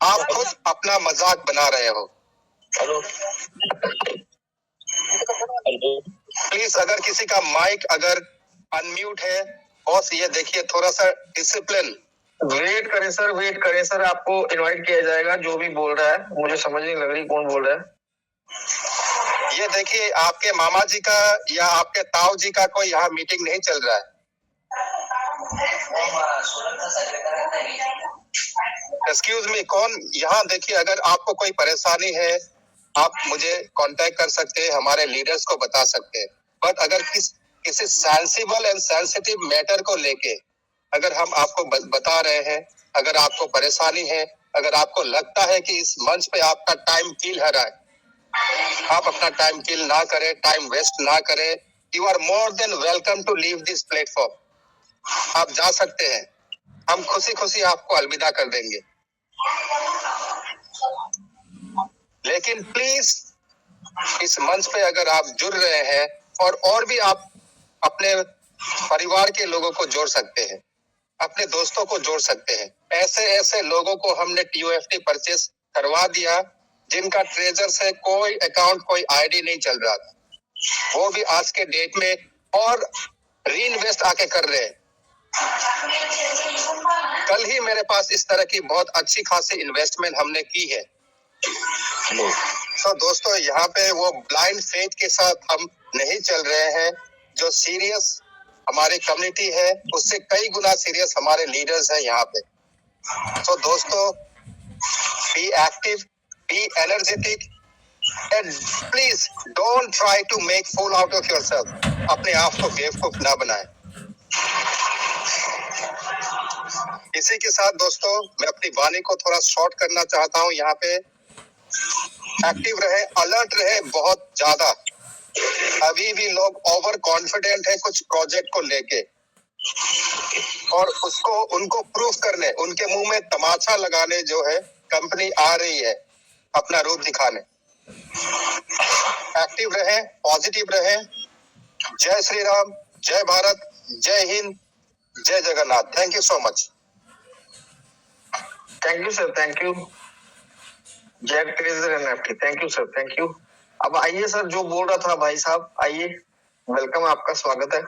आप खुद अपना मजाक बना रहे हो। प्लीज अगर किसी का माइक अगर अनम्यूट है, बॉस ये देखिए थोड़ा सा डिसिप्लिन। वेट करें सर, आपको इनवाइट किया जाएगा। जो भी बोल रहा है मुझे समझ नहीं लग रही कौन बोल रहा है। ये देखिए आपके मामा जी का या आपके ताऊ जी का कोई यहाँ मीटिंग नहीं चल रहा है। एक्सक्यूज मी, कौन यहाँ? देखिए अगर आपको कोई परेशानी है आप मुझे कांटेक्ट कर सकते हैं, हमारे लीडर्स को बता सकते हैं। बट अगर किसी सेंसिबल एंड सेंसिटिव मैटर को लेके अगर हम आपको बता रहे हैं, अगर आपको परेशानी है, अगर आपको लगता है कि इस मंच पे आपका टाइम किल हो रहा है, आप अपना टाइम किल ना करें, टाइम वेस्ट ना करें। You are more than welcome to leave this platform. आप जा सकते हैं, हम खुशी खुशी आपको अलविदा कर देंगे। लेकिन प्लीज इस मंच पे अगर आप जुड़ रहे हैं और भी आप अपने परिवार के लोगों को जोड़ सकते हैं, अपने दोस्तों को जोड़ सकते हैं। ऐसे लोगों को हमने TOFT परचेस करवा दिया जिनका ट्रेजर से कोई अकाउंट कोई आईडी नहीं चल रहा था, वो भी आज के डेट में और री इन्वेस्ट आके कर रहे हैं। कल ही मेरे पास इस तरह की बहुत अच्छी खासी इन्वेस्टमेंट हमने की है। तो दोस्तों यहाँ पे वो ब्लाइंड फेथ के साथ हम नहीं चल रहे हैं। जो सीरियस हमारी कम्युनिटी है उससे कई गुना सीरियस हमारे लीडर्स हैं यहाँ पे। तो दोस्तों be active, be energetic and please don't try to make fool out of yourself. अपने आप को बेवकूफ ना बनाएं। इसी के साथ दोस्तों मैं अपनी वाणी को थोड़ा शॉर्ट करना चाहता हूँ। यहाँ पे एक्टिव रहे, अलर्ट रहे बहुत ज्यादा। अभी भी लोग ओवर कॉन्फिडेंट है कुछ प्रोजेक्ट को लेके और उनको प्रूफ करने, उनके मुंह में तमाचा लगाने जो है कंपनी आ रही है अपना रूप दिखाने। एक्टिव रहे, पॉजिटिव रहे। जय श्री राम, जय भारत, जय हिंद, जय Jagannath. Thank you so much. Thank you sir, thank you. जय Treasure NFT, thank you sir, thank you. अब आइए सर, जो बोल रहा था भाई साहब, आइए, वेलकम, आपका स्वागत है।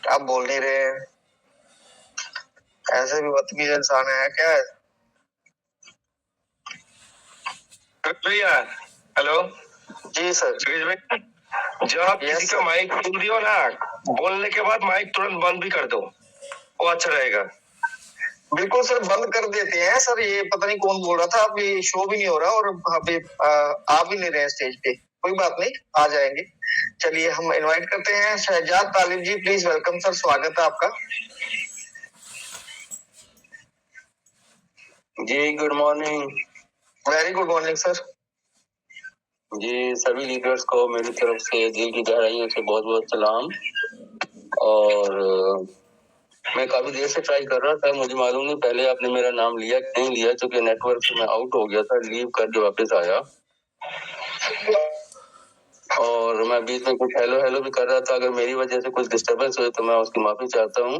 आप बोल नहीं रहे हैं, ऐसे भी बदतमीज इंसान है क्या? भैया हेलो जी सर। जब आप किसी का माइक खोल दियो ना, बोलने के बाद माइक तुरंत बंद भी कर दो, वो अच्छा रहेगा। बिल्कुल सर, बंद कर देते हैं सर। ये पता नहीं कौन बोल रहा था, अभी शो भी नहीं हो रहा और अभी आ भी नहीं रहे स्टेज पे। कोई बात नहीं, आ जाएंगे। चलिए हम इनवाइट करते हैं Shahzad Talib ji, please welcome sir, स्वागत है आपका। जी good morning. Very good morning sir. जी सभी लीडर्स को मेरी तरफ से दिल की गहराइयों से बहुत बहुत सलाम। और मैं काफी देर से ट्राई कर रहा था, मुझे मालूम नहीं पहले आपने मेरा नाम लिया कि नहीं लिया, क्योंकि नेटवर्क से मैं आउट हो गया था, लीव करके वापस आया और मैं बीच में कुछ हेलो हेलो भी कर रहा था। अगर मेरी वजह से कुछ डिस्टर्बेंस हुई तो मैं उसकी माफी चाहता हूँ।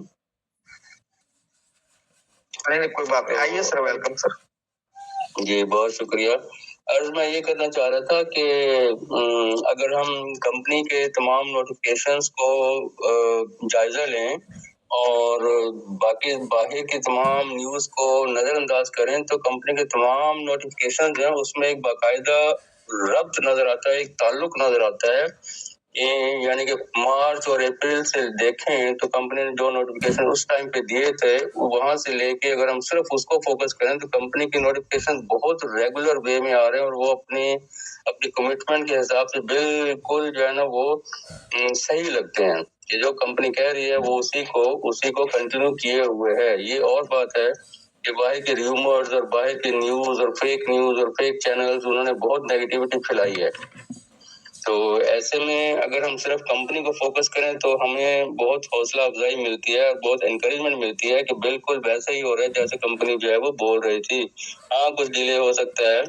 नहीं कोई बात नहीं, आइए सर, वेलकम सर। जी बहुत शुक्रिया। अर्ज मैं ये करना चाह रहा था कि अगर हम कंपनी के तमाम नोटिफिकेशंस को जायजा लें और बाकी बाहर की तमाम न्यूज को नजरअंदाज करें तो कंपनी के तमाम नोटिफिकेशन जो है उसमें एक बाकायदा रब्त नजर आता है, एक ताल्लुक नजर आता है। यानी कि मार्च और अप्रैल से देखें तो कंपनी ने जो नोटिफिकेशन उस टाइम पे दिए थे वहां से लेके अगर हम सिर्फ उसको फोकस करें तो कंपनी की नोटिफिकेशन बहुत रेगुलर वे में आ रहे हैं और वो अपनी कमिटमेंट के हिसाब से बिल्कुल जो है ना वो सही लगते हैं कि जो कंपनी कह रही है वो उसी को कंटिन्यू किए हुए है। ये और बात है कि बाहर के र्यूमर्स और बाहर की न्यूज और फेक चैनल्स उन्होंने बहुत नेगेटिविटी फैलाई है। तो ऐसे में अगर हम सिर्फ कंपनी को फोकस करें तो हमें बहुत हौसला अफजाई मिलती है और बहुत एनकरेजमेंट मिलती है कि बिल्कुल वैसा ही हो रहा है जैसे कंपनी जो है वो बोल रही थी। हाँ, कुछ डिले हो सकता है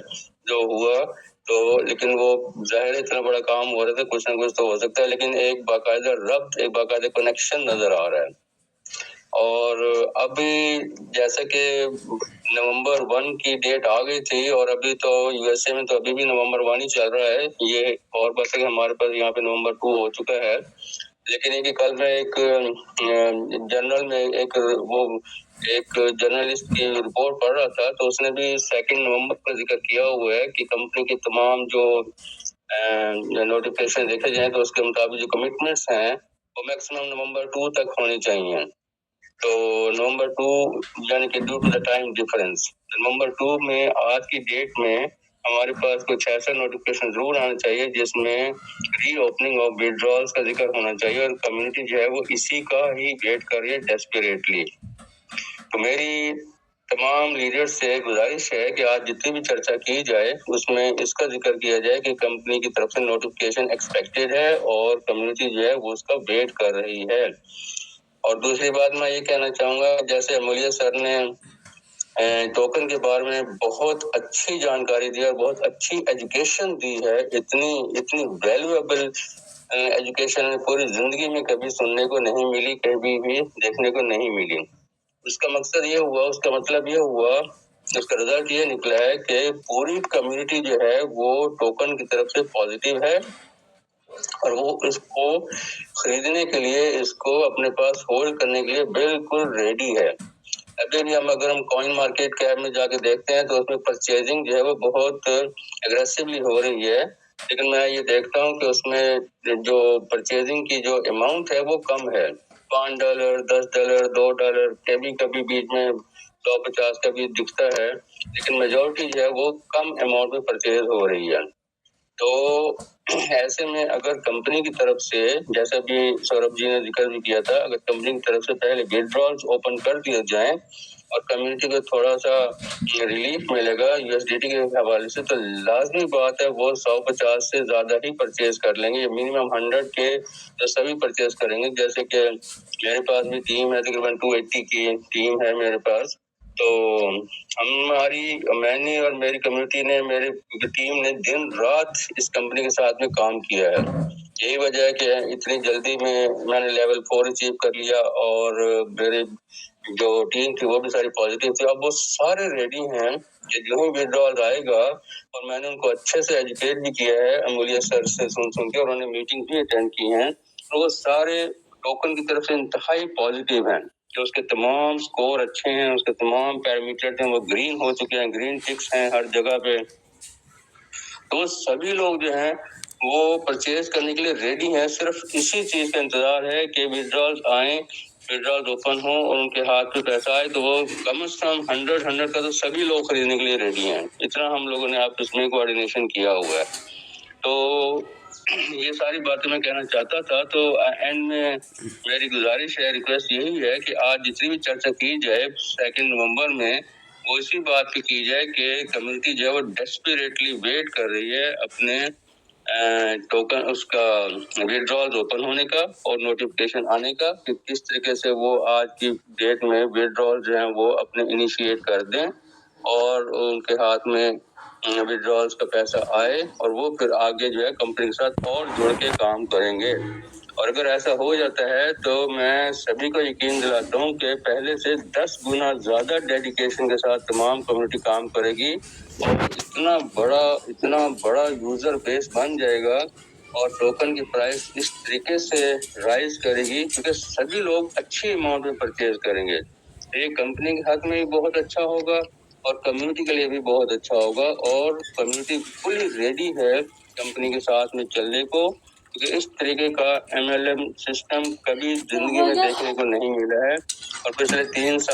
जो हुआ तो, लेकिन वो जाहिर है इतना बड़ा काम हो रहा था, कुछ ना कुछ तो हो सकता है, लेकिन एक बाकायदा रब्त, एक बाकायदा कनेक्शन नजर आ रहा है। और अभी जैसा कि नवंबर 1 की डेट आ गई थी और अभी तो यूएसए में तो अभी भी नवंबर 1 ही चल रहा है। ये और बात है कि हमारे पास यहाँ पे नवंबर 2 हो चुका है, लेकिन ये कि कल मैं एक जर्नल में एक जर्नलिस्ट की रिपोर्ट पढ़ रहा था, तो उसने भी 2 नवंबर का जिक्र किया हुआ है कि कंपनी की तमाम जो नोटिफिकेशन देखे जाए तो उसके मुताबिक जो कमिटमेंट्स हैं वो मैक्सिमम नवंबर 2 तक होनी चाहिए। तो नवंबर 2 यानी कि due to the time difference, November 2 में आज की डेट में हमारे पास कुछ ऐसा नोटिफिकेशन जरूर आना चाहिए जिसमें रीओपनिंग ऑफ विड्रॉल्स का जिक्र होना चाहिए और कम्युनिटी जो है वो इसी का ही वेट कर रही है डेस्परेटली। तो मेरी तमाम लीडर्स से गुजारिश है कि आज जितनी भी चर्चा की जाए उसमें इसका जिक्र किया जाए कि कंपनी की तरफ से नोटिफिकेशन एक्सपेक्टेड है और कम्युनिटी जो है वो उसका वेट कर रही है। और दूसरी बात मैं ये कहना चाहूंगा, जैसे अमूल्य सर ने टोकन के बारे में बहुत अच्छी जानकारी दी और बहुत अच्छी एजुकेशन दी है, इतनी वैल्यूएबल एजुकेशन पूरी जिंदगी में कभी सुनने को नहीं मिली, कभी भी देखने को नहीं मिली। उसका मकसद ये हुआ, उसका मतलब ये हुआ, उसका रिजल्ट ये निकला है कि पूरी कम्युनिटी जो है वो टोकन की तरफ से पॉजिटिव है और वो इसको खरीदने के लिए, इसको अपने पास होल्ड करने के लिए बिल्कुल रेडी है। अभी भी अगर हम कॉइन मार्केट कैप में जाके देखते हैं तो उसमें परचेजिंग जो है वो बहुत एग्रेसिवली हो रही है, लेकिन मैं ये देखता हूँ कि उसमें जो परचेजिंग की जो अमाउंट है वो कम है। $5, $10, $2 कभी बीच में 150 का भी दिखता है, लेकिन मेजोरिटी जो है वो कम अमाउंट में परचेज हो रही है। तो ऐसे में अगर कंपनी की तरफ से, जैसा भी सौरभ जी ने जिक्र भी किया था, अगर कंपनी की तरफ से पहले विड्रॉल्स ओपन कर दिए जाएं और कम्युनिटी को थोड़ा सा रिलीफ मिलेगा यूएसडीटी के हवाले से, तो लाजमी बात है वो 150 से ज्यादा ही परचेज कर लेंगे। मिनिमम 100 के तो सभी परचेज करेंगे। जैसे कि मेरे पास भी टीम है, तकरीबन 280 की टीम है मेरे पास। तो मैंने और मेरी कम्युनिटी ने, मेरी टीम ने दिन रात इस कंपनी के साथ में काम किया है। यही वजह है कि इतनी जल्दी में मैंने लेवल 4 अचीव कर लिया और मेरी जो टीम थी वो भी सारी पॉजिटिव थी। अब वो सारे रेडी हैं कि जो ही विड्रॉल आएगा, और मैंने उनको अच्छे से एजुकेट भी किया है अमूल्य सर से सुन के, और उन्होंने मीटिंग भी अटेंड की हैं, तो वो सारे टोकन की तरफ से इंतहाई पॉजिटिव हैं कि उसके तमाम स्कोर अच्छे हैं, उसके तमाम पैरामीटर हैं वो ग्रीन हो चुके हैं, ग्रीन टिक्स हैं हर जगह पे। तो सभी लोग जो हैं वो परचेज करने के लिए रेडी हैं। सिर्फ इसी चीज का इंतजार है कि विड्रॉल्स आए, विड्रॉल्स ओपन हो और उनके हाथ पे पैसा आए, तो वो कम से कम 100 का तो सभी लोग खरीदने के लिए रेडी हैं। इतना हम लोगों ने आपस में कोऑर्डिनेशन किया हुआ है। तो ये सारी बातें मैं कहना चाहता था। तो एंड में मेरी गुजारिश है, रिक्वेस्ट यही है कि आज जितनी भी चर्चा की जाए 2 नवंबर में, वो इसी बात पे की जाए कि कम्युनिटी जो है वो डेस्परेटली वेट कर रही है अपने टोकन, उसका विड्रॉल्स ओपन होने का और नोटिफिकेशन आने का, कि किस तरीके से वो आज की डेट में विड्रॉल जो है वो अपने इनिशिएट कर दें और उनके हाथ में विड्रॉल्स का पैसा आए और वो फिर आगे जो है कंपनी के साथ और जुड़ के काम करेंगे। और अगर ऐसा हो जाता है तो मैं सभी को यकीन दिलाता हूँ कि पहले से 10 गुना ज्यादा डेडिकेशन के साथ तमाम कम्युनिटी काम करेगी और इतना बड़ा यूजर बेस बन जाएगा और टोकन की प्राइस इस तरीके से राइज करेगी क्योंकि सभी लोग अच्छी अमाउंट में परचेज करेंगे। ये कंपनी के हक में भी बहुत अच्छा होगा और कम्युनिटी के लिए भी बहुत अच्छा होगा, और कम्युनिटी फुली रेडी है कंपनी के साथ में चलने को, क्योंकि इस तरीके का MLM सिस्टम कभी जिंदगी में देखने को नहीं मिला है। और पिछले 3 साल